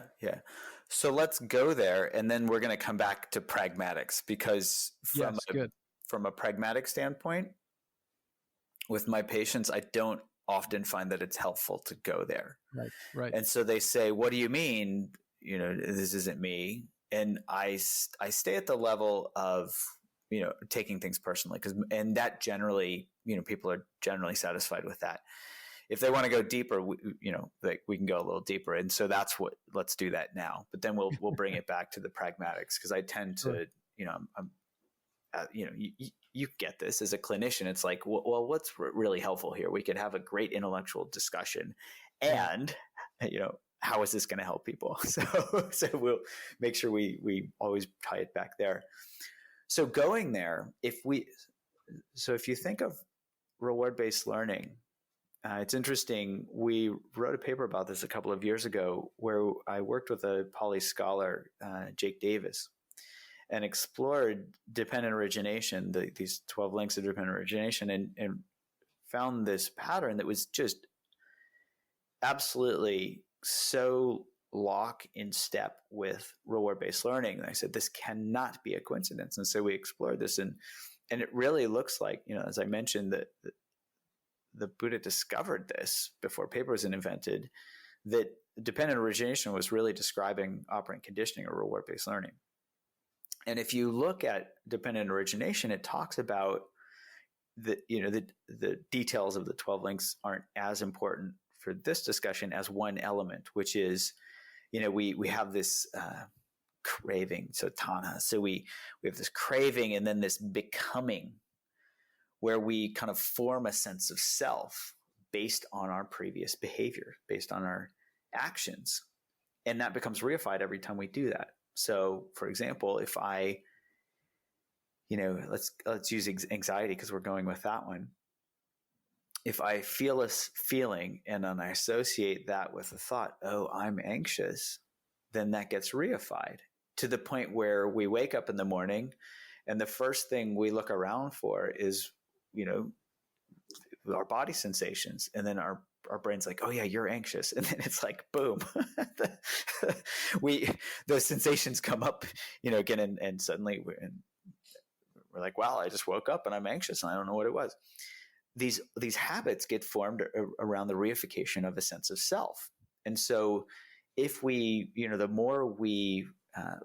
Speaker 1: So let's go there, and then we're going to come back to pragmatics, because from a pragmatic standpoint, with my patients, I don't often find that it's helpful to go there.
Speaker 2: Right.
Speaker 1: And so they say, what do you mean? This isn't me. And I stay at the level of, taking things personally, and that generally, people are generally satisfied with that. If they want to go deeper, we can go a little deeper. And so let's do that now. But then we'll bring it back to the pragmatics, because I tend to, you get this as a clinician. It's like, well, what's really helpful here? We could have a great intellectual discussion, and how is this going to help people? So we'll make sure we always tie it back there. So going there, if you think of reward-based learning, it's interesting. We wrote a paper about this a couple of years ago, where I worked with a Pali scholar, Jake Davis, and explored dependent origination, these 12 links of dependent origination, and found this pattern that was just absolutely so lock in step with reward-based learning. And I said, this cannot be a coincidence. And so we explored this, and it really looks like, as I mentioned, that the Buddha discovered this before paper was invented, that dependent origination was really describing operant conditioning or reward-based learning. And if you look at dependent origination, it talks about the details of the 12 links aren't as important for this discussion as one element, which is, we have this craving, so tanha. So we have this craving and then this becoming, where we kind of form a sense of self based on our previous behavior, based on our actions. And that becomes reified every time we do that. So, for example, if I, let's use anxiety because we're going with that one. If I feel a feeling and then I associate that with a thought, oh, I'm anxious, then that gets reified to the point where we wake up in the morning and the first thing we look around for is, our body sensations. And then our brain's like, oh yeah, you're anxious. And then it's like, boom, those sensations come up, again, and suddenly we're like, wow, I just woke up and I'm anxious and I don't know what it was. These habits get formed around the reification of a sense of self. And so if we, the more we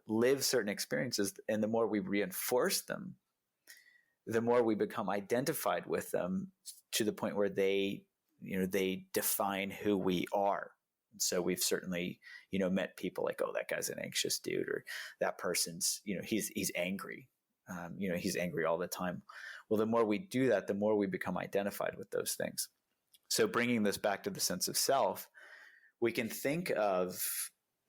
Speaker 1: live certain experiences and the more we reinforce them, the more we become identified with them to the point where they define who we are. And so we've certainly, met people like, oh, that guy's an anxious dude, or that person's, he's angry. He's angry all the time. Well, the more we do that, the more we become identified with those things. So bringing this back to the sense of self, we can think of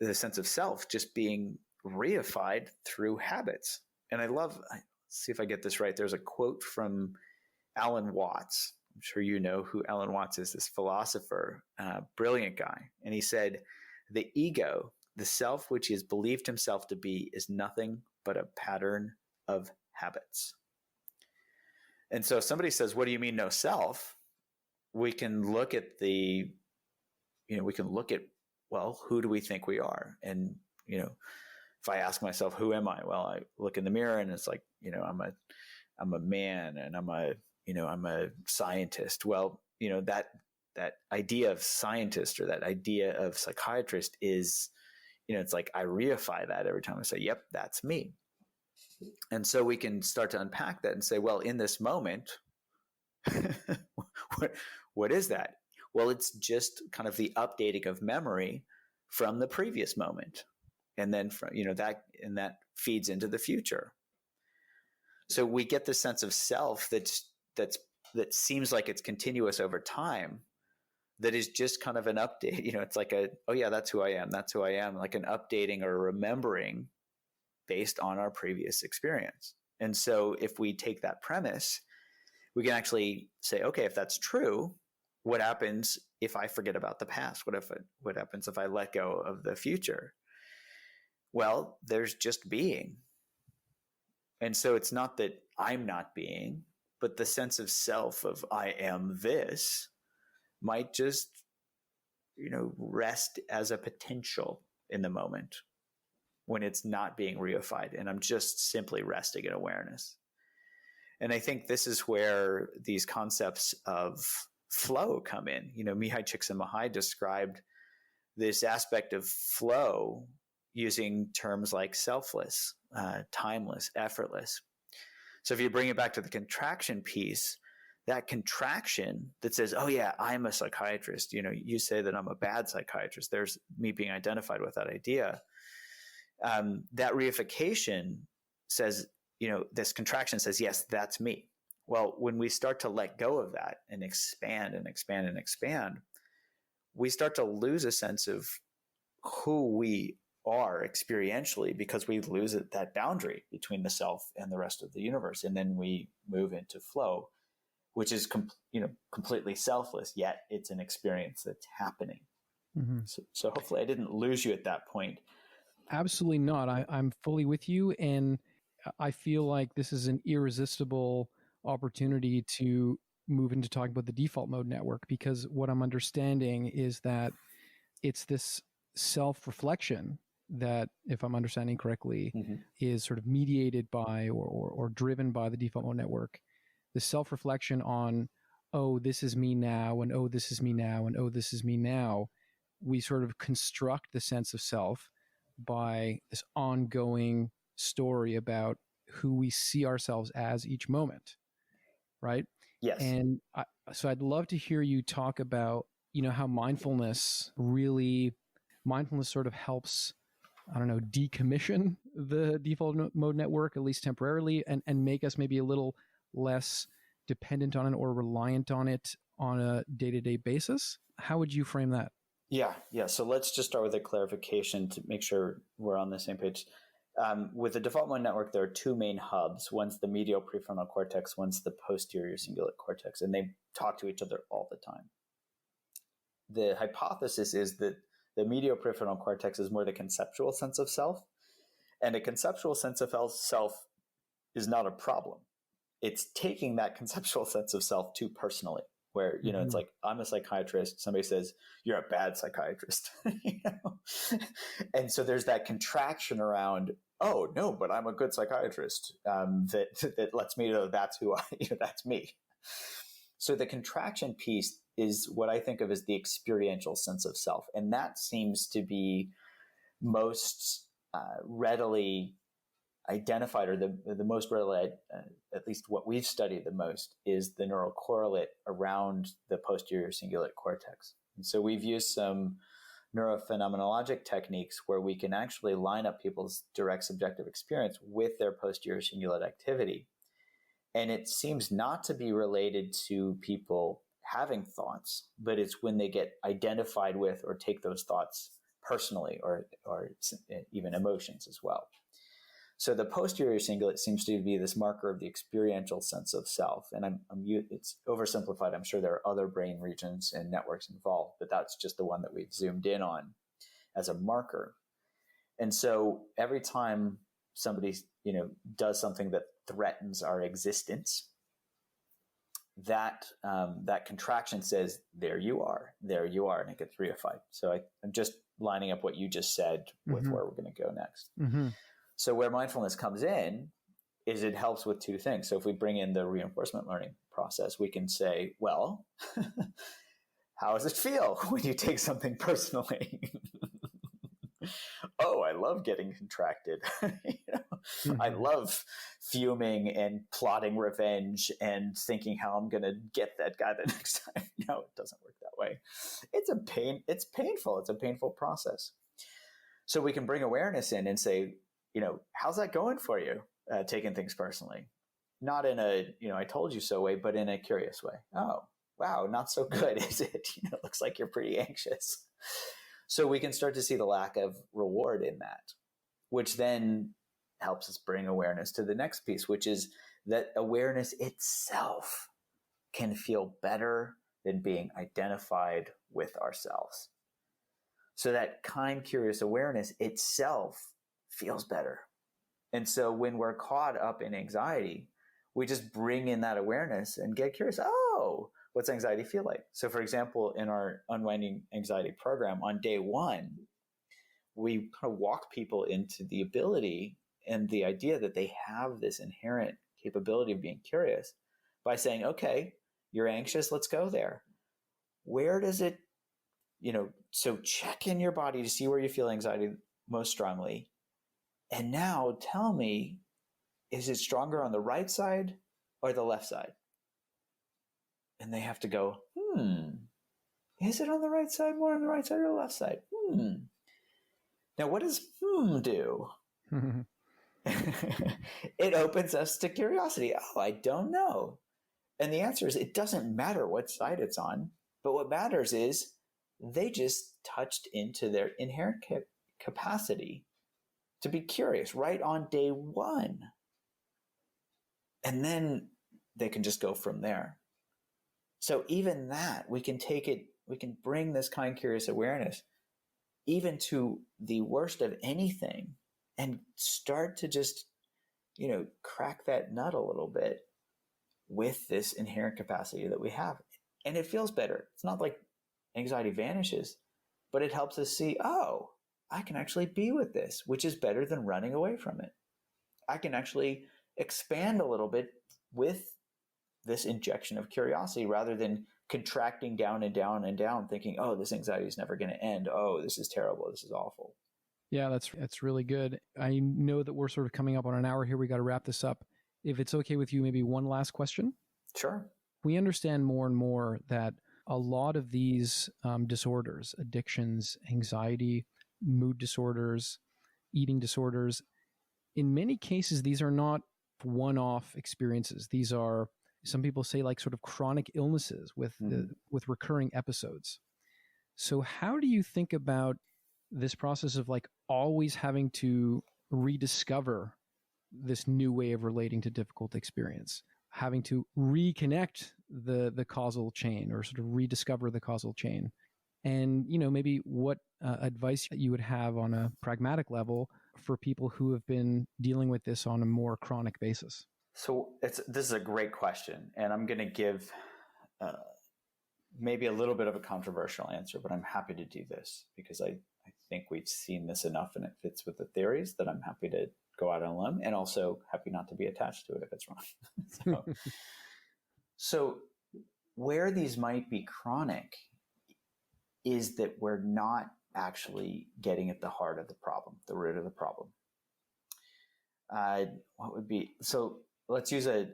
Speaker 1: the sense of self just being reified through habits. And let's see if I get this right. There's a quote from Alan Watts. I'm sure you know who Alan Watts is, this philosopher, brilliant guy. And he said, the ego, the self which he has believed himself to be, is nothing but a pattern of habits. And so if somebody says, what do you mean no self? We can look at well, who do we think we are? And, if I ask myself, who am I? Well, I look in the mirror and it's like, I'm a man and I'm a scientist. Well, that idea of scientist or that idea of psychiatrist is, it's like I reify that every time I say, yep, that's me. And so we can start to unpack that and say, well, in this moment, what is that? Well, it's just kind of the updating of memory from the previous moment. And then that feeds into the future. So we get the sense of self that seems like it's continuous over time, that is just kind of an update. It's like oh yeah, that's who I am. That's who I am. Like an updating or remembering based on our previous experience. And so if we take that premise, we can actually say, okay, if that's true, what happens if I forget about the past? What happens if I let go of the future? Well, there's just being. And so it's not that I'm not being, but the sense of self of I am this might just, rest as a potential in the moment when it's not being reified. And I'm just simply resting in awareness. And I think this is where these concepts of flow come in. Mihai Csikszentmihalyi described this aspect of flow using terms like selfless, timeless, effortless. So if you bring it back to the contraction piece, that contraction that says, oh yeah, I'm a psychiatrist, you say that I'm a bad psychiatrist, there's me being identified with that idea. That reification says, this contraction says, yes, that's me. Well, when we start to let go of that and expand and expand and expand, we start to lose a sense of who we are experientially, because we lose that boundary between the self and the rest of the universe. And then we move into flow, which is completely selfless, yet it's an experience that's happening. Mm-hmm. So hopefully I didn't lose you at that point.
Speaker 2: Absolutely not. I'm fully with you. And I feel like this is an irresistible opportunity to move into talking about the default mode network, because what I'm understanding is that it's this self-reflection that, if I'm understanding correctly, mm-hmm. is sort of mediated by or driven by the default mode network. The self-reflection on, oh, this is me now, and oh, this is me now, and oh, this is me now. We sort of construct the sense of self by this ongoing story about who we see ourselves as each moment, right?
Speaker 1: Yes.
Speaker 2: And so I'd love to hear you talk about, how mindfulness sort of helps, I don't know, decommission the default mode network, at least temporarily, and make us maybe a little less dependent on it or reliant on it on a day-to-day basis. How would you frame that?
Speaker 1: Yeah. So let's just start with a clarification to make sure we're on the same page. With the default mode network, there are two main hubs. One's the medial prefrontal cortex, one's the posterior cingulate cortex, and they talk to each other all the time. The hypothesis is that the medial prefrontal cortex is more the conceptual sense of self, and a conceptual sense of self is not a problem. It's taking that conceptual sense of self too personally, where, it's like, I'm a psychiatrist. Somebody says, you're a bad psychiatrist. And so there's that contraction around, oh, no, but I'm a good psychiatrist, that lets me know that's who that's me. So the contraction piece is what I think of as the experiential sense of self. And that seems to be most readily identified, or the most readily, at least what we've studied the most, is the neural correlate around the posterior cingulate cortex. And so we've used some neurophenomenologic techniques where we can actually line up people's direct subjective experience with their posterior cingulate activity. And it seems not to be related to people having thoughts, but it's when they get identified with or take those thoughts personally, or even emotions as well. So the posterior cingulate seems to be this marker of the experiential sense of self. And it's oversimplified. I'm sure there are other brain regions and networks involved, but that's just the one that we've zoomed in on as a marker. And so every time somebody, does something that threatens our existence, that contraction says, there you are, and it gets reified. So I'm just lining up what you just said with where we're going to go next.
Speaker 2: Mm-hmm. So
Speaker 1: where mindfulness comes in is it helps with two things. So if we bring in the reinforcement learning process, we can say, well, how does it feel when you take something personally? Oh, I love getting contracted. I love fuming and plotting revenge and thinking how I'm going to get that guy the next time. No, it doesn't work that way. It's painful. It's a painful process. So we can bring awareness in and say, how's that going for you? Taking things personally, not in a, I told you so way, but in a curious way. Oh, wow. Not so good, is it? It looks like you're pretty anxious. So we can start to see the lack of reward in that, which then helps us bring awareness to the next piece, which is that awareness itself can feel better than being identified with ourselves. So that kind, curious awareness itself feels better. And so when we're caught up in anxiety, we just bring in that awareness and get curious. Oh, what's anxiety feel like? So for example, in our Unwinding Anxiety program, on day one, we kind of walk people into the ability and the idea that they have this inherent capability of being curious by saying, okay, you're anxious, let's go there. Where does it, so check in your body to see where you feel anxiety most strongly. And now tell me, is it stronger on the right side or the left side? And they have to go, is it on the right side, more on the right side or the left side? Now, what does do? It opens us to curiosity. Oh, I don't know. And the answer is, it doesn't matter what side it's on, but what matters is they just touched into their inherent capacity to be curious right on day one. And then they can just go from there. So even that, we can bring this kind, curious awareness even to the worst of anything and start to just, crack that nut a little bit with this inherent capacity that we have. And it feels better. It's not like anxiety vanishes, but it helps us see, oh, I can actually be with this, which is better than running away from it. I can actually expand a little bit with this injection of curiosity rather than contracting down and down and down, thinking, oh, this anxiety is never going to end. Oh, this is terrible. This is awful.
Speaker 2: Yeah, that's really good. I know that we're sort of coming up on an hour here. We got to wrap this up. If it's okay with you, maybe one last question.
Speaker 1: Sure.
Speaker 2: We understand more and more that a lot of these disorders, addictions, anxiety, mood disorders, eating disorders, in many cases, these are not one-off experiences. These are, some people say, like sort of chronic illnesses with recurring episodes. So how do you think about this process of like always having to rediscover this new way of relating to difficult experience, having to reconnect the causal chain or sort of rediscover the causal chain? And, maybe what advice you would have on a pragmatic level for people who have been dealing with this on a more chronic basis?
Speaker 1: So this is a great question, and I'm going to give maybe a little bit of a controversial answer, but I'm happy to do this because I think we've seen this enough and it fits with the theories that I'm happy to go out on a limb, and also happy not to be attached to it if it's wrong. So where these might be chronic is that we're not actually getting at the heart of the problem, the root of the problem. What would be, so let's use an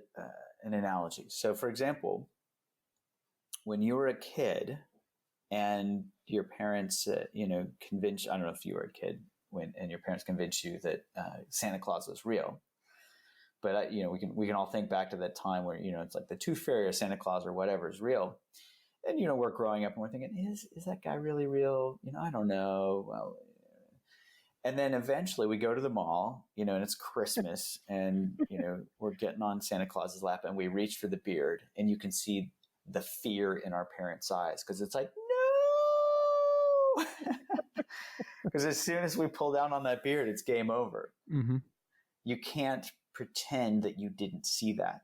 Speaker 1: analogy. So for example, when you were a kid and your parents, convinced, I don't know if you were a kid and your parents convinced you that Santa Claus was real. But, we can all think back to that time where, it's like the Tooth Fairy or Santa Claus or whatever is real. And, we're growing up and we're thinking, is that guy really real? I don't know. Well, and then eventually we go to the mall, and it's Christmas and, we're getting on Santa Claus's lap and we reach for the beard and you can see the fear in our parents' eyes because it's like, no, because as soon as we pull down on that beard, it's game over. Mm-hmm. You can't pretend that you didn't see that.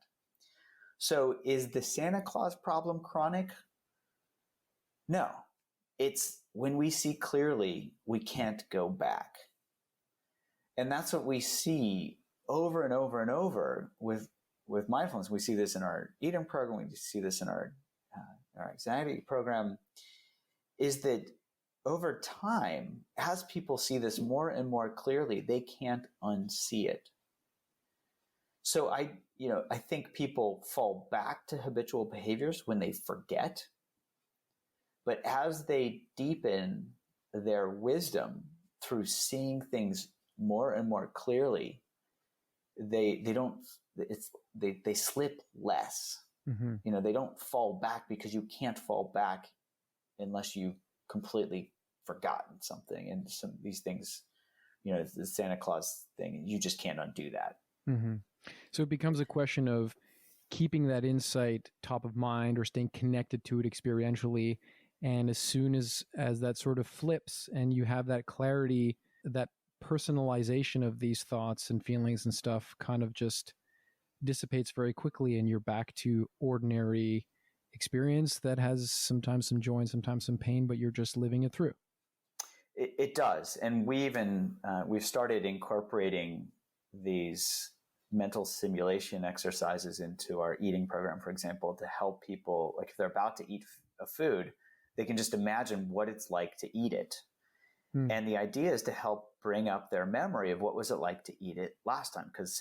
Speaker 1: So is the Santa Claus problem chronic? No, it's when we see clearly, we can't go back. And that's what we see over and over and over with mindfulness. We see this in our eating program. We see this in our anxiety program, is that over time, as people see this more and more clearly, they can't unsee it. So I think people fall back to habitual behaviors when they forget. But as they deepen their wisdom through seeing things more and more clearly, they slip less. Mm-hmm. They don't fall back because you can't fall back unless you've completely forgotten something. And some of these things, the Santa Claus thing, you just can't undo that.
Speaker 2: Mm-hmm. So it becomes a question of keeping that insight top of mind or staying connected to it experientially. And as soon as that sort of flips and you have that clarity, that personalization of these thoughts and feelings and stuff kind of just dissipates very quickly and you're back to ordinary experience that has sometimes some joy and sometimes some pain, but you're just living it through.
Speaker 1: It does. And we've started incorporating these mental simulation exercises into our eating program, for example, to help people, like if they're about to eat a food, they can just imagine what it's like to eat it. And the idea is to help bring up their memory of what was it like to eat it last time, because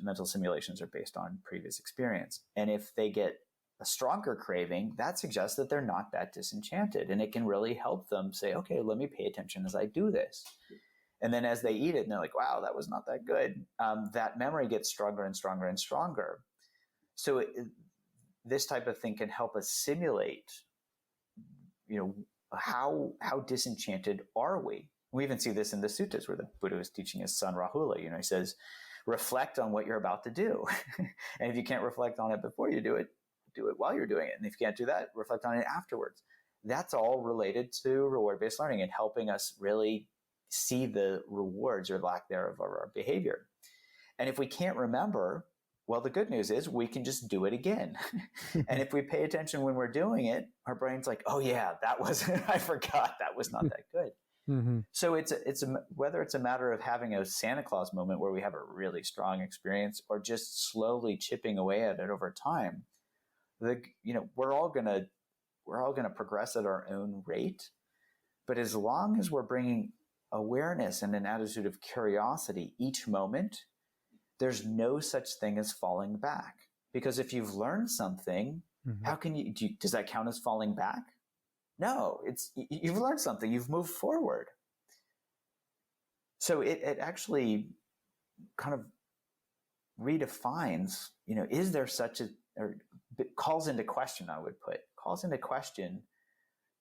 Speaker 1: mental simulations are based on previous experience. And if they get a stronger craving, that suggests that they're not that disenchanted. And it can really help them say, okay, let me pay attention as I do this. And then as they eat it, and they're like, wow, that was not that good. That memory gets stronger and stronger and stronger. So this type of thing can help us simulate, how disenchanted are we? We even see this in the suttas where the Buddha is teaching his son Rahula. He says, reflect on what you're about to do. And if you can't reflect on it before you do it while you're doing it. And if you can't do that, reflect on it afterwards. That's all related to reward-based learning and helping us really see the rewards or lack thereof of our behavior. And if we can't remember, well, the good news is we can just do it again. And if we pay attention when we're doing it, our brain's like, oh yeah, I forgot, that was not that good. Mm-hmm. So whether it's a matter of having a Santa Claus moment where we have a really strong experience or just slowly chipping away at it over time, we're all gonna progress at our own rate. But as long as we're bringing awareness and an attitude of curiosity each moment, there's no such thing as falling back. Because if you've learned something, how can does that count as falling back? No, you've learned something, you've moved forward. So it actually kind of redefines, is there such a, or calls into question, calls into question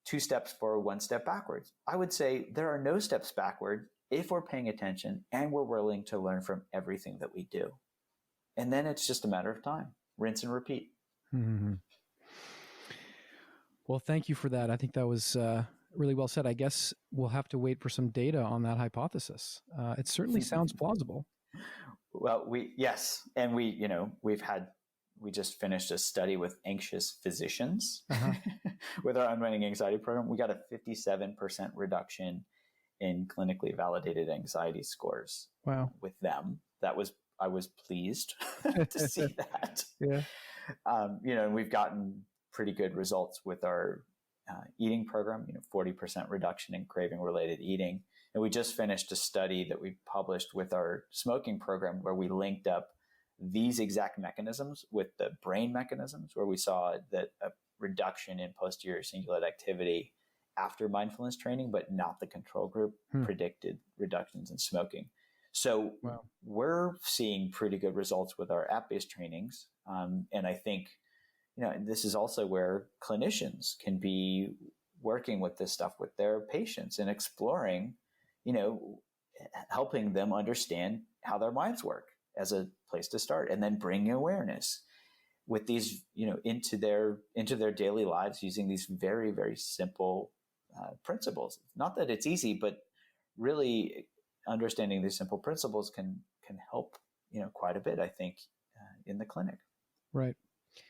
Speaker 1: 2 steps forward, 1 step backwards. I would say there are no steps backward if we're paying attention and we're willing to learn from everything that we do. And then it's just a matter of time, rinse and repeat.
Speaker 2: Mm-hmm. Well, thank you for that. I think that was really well said. I guess we'll have to wait for some data on that hypothesis. It certainly sounds plausible.
Speaker 1: Well, yes. And we just finished a study with anxious physicians with our Unwinding Anxiety program. We got a 57% reduction in clinically validated anxiety scores.
Speaker 2: Wow.
Speaker 1: With them. I was pleased to see that.
Speaker 2: Yeah.
Speaker 1: And we've gotten pretty good results with our eating program, 40% reduction in craving related eating. And we just finished a study that we published with our smoking program where we linked up these exact mechanisms with the brain mechanisms, where we saw that a reduction in posterior cingulate activity after mindfulness training, but not the control group, predicted reductions in smoking. So we're seeing pretty good results with our app-based trainings. And I think, this is also where clinicians can be working with this stuff with their patients and exploring, helping them understand how their minds work as a place to start, and then bringing awareness with these, into their daily lives using these very, very simple principles. Not that it's easy, but really understanding these simple principles can help, quite a bit, I think, in the clinic.
Speaker 2: Right.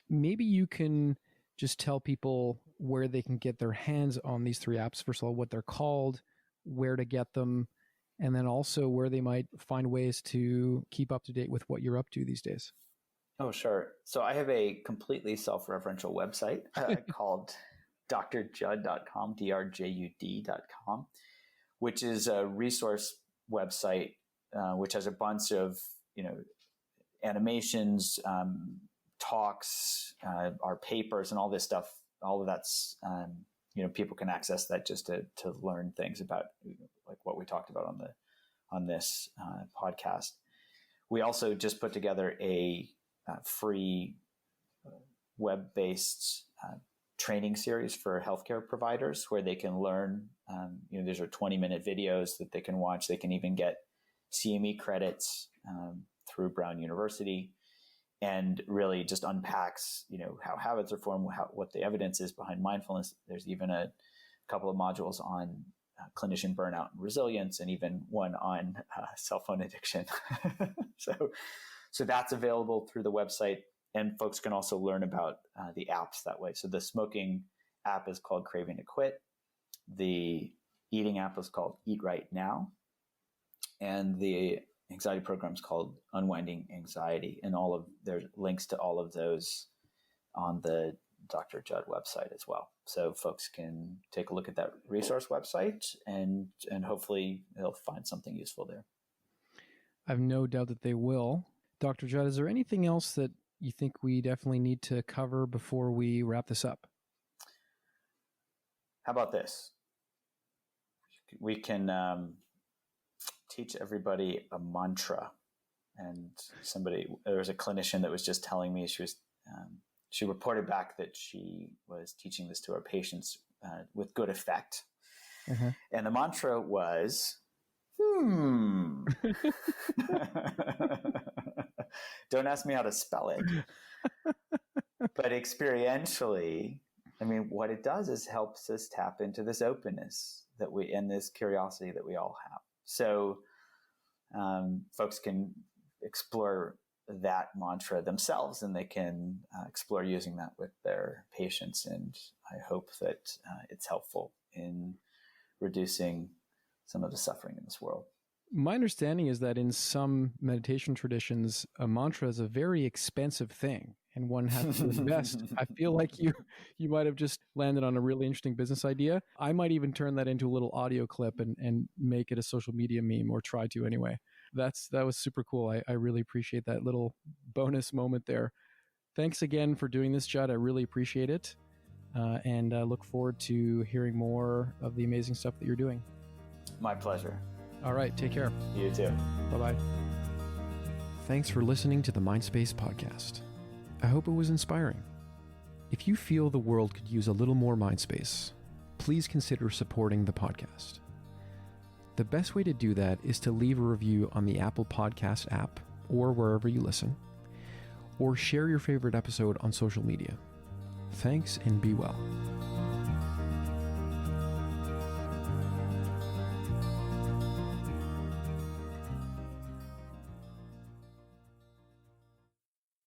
Speaker 2: Maybe you can just tell people where they can get their hands on these 3 apps. First of all, what they're called, where to get them, and then also where they might find ways to keep up to date with what you're up to these days.
Speaker 1: Oh, sure. So I have a completely self-referential website called drjud.com, drjud.com, which is a resource website, which has a bunch of, animations, talks, our papers, and all this stuff. All of that's, people can access that just to learn things about like what we talked about on this podcast. We also just put together a free web-based training series for healthcare providers where they can learn. These are 20-minute videos that they can watch. They can even get CME credits through Brown University, and really just unpacks, how habits are formed, what the evidence is behind mindfulness. There's even a couple of modules on clinician burnout and resilience, and even one on cell phone addiction. So that's available through the website, and folks can also learn about the apps that way. So the smoking app is called Craving to Quit. The eating app is called Eat Right Now. And the anxiety program is called Unwinding Anxiety. And there's links to all of those on the Dr. Judd website as well. So folks can take a look at that resource website and hopefully they'll find something useful there.
Speaker 2: I have no doubt that they will. Dr. Judd, is there anything else that you think we definitely need to cover before we wrap this up?
Speaker 1: How about this? We can teach everybody a mantra. And there was a clinician that was just telling me she reported back that she was teaching this to her patients with good effect. Uh-huh. And the mantra was, Don't ask me how to spell it. But experientially, what it does is helps us tap into this openness and this curiosity that we all have. So folks can explore that mantra themselves, and they can explore using that with their patients. And I hope that it's helpful in reducing some of the suffering in this world.
Speaker 2: My understanding is that in some meditation traditions, a mantra is a very expensive thing and one has to invest. I feel like you might have just landed on a really interesting business idea. I might even turn that into a little audio clip and make it a social media meme, or try to anyway. That was super cool. I really appreciate that little bonus moment there. Thanks again for doing this, Judd. I really appreciate it. And I look forward to hearing more of the amazing stuff that you're doing.
Speaker 1: My pleasure.
Speaker 2: All right. Take care.
Speaker 1: You too.
Speaker 2: Bye-bye. Thanks for listening to the Mindspace podcast. I hope it was inspiring. If you feel the world could use a little more Mindspace, please consider supporting the podcast. The best way to do that is to leave a review on the Apple Podcast app or wherever you listen, or share your favorite episode on social media. Thanks and be well.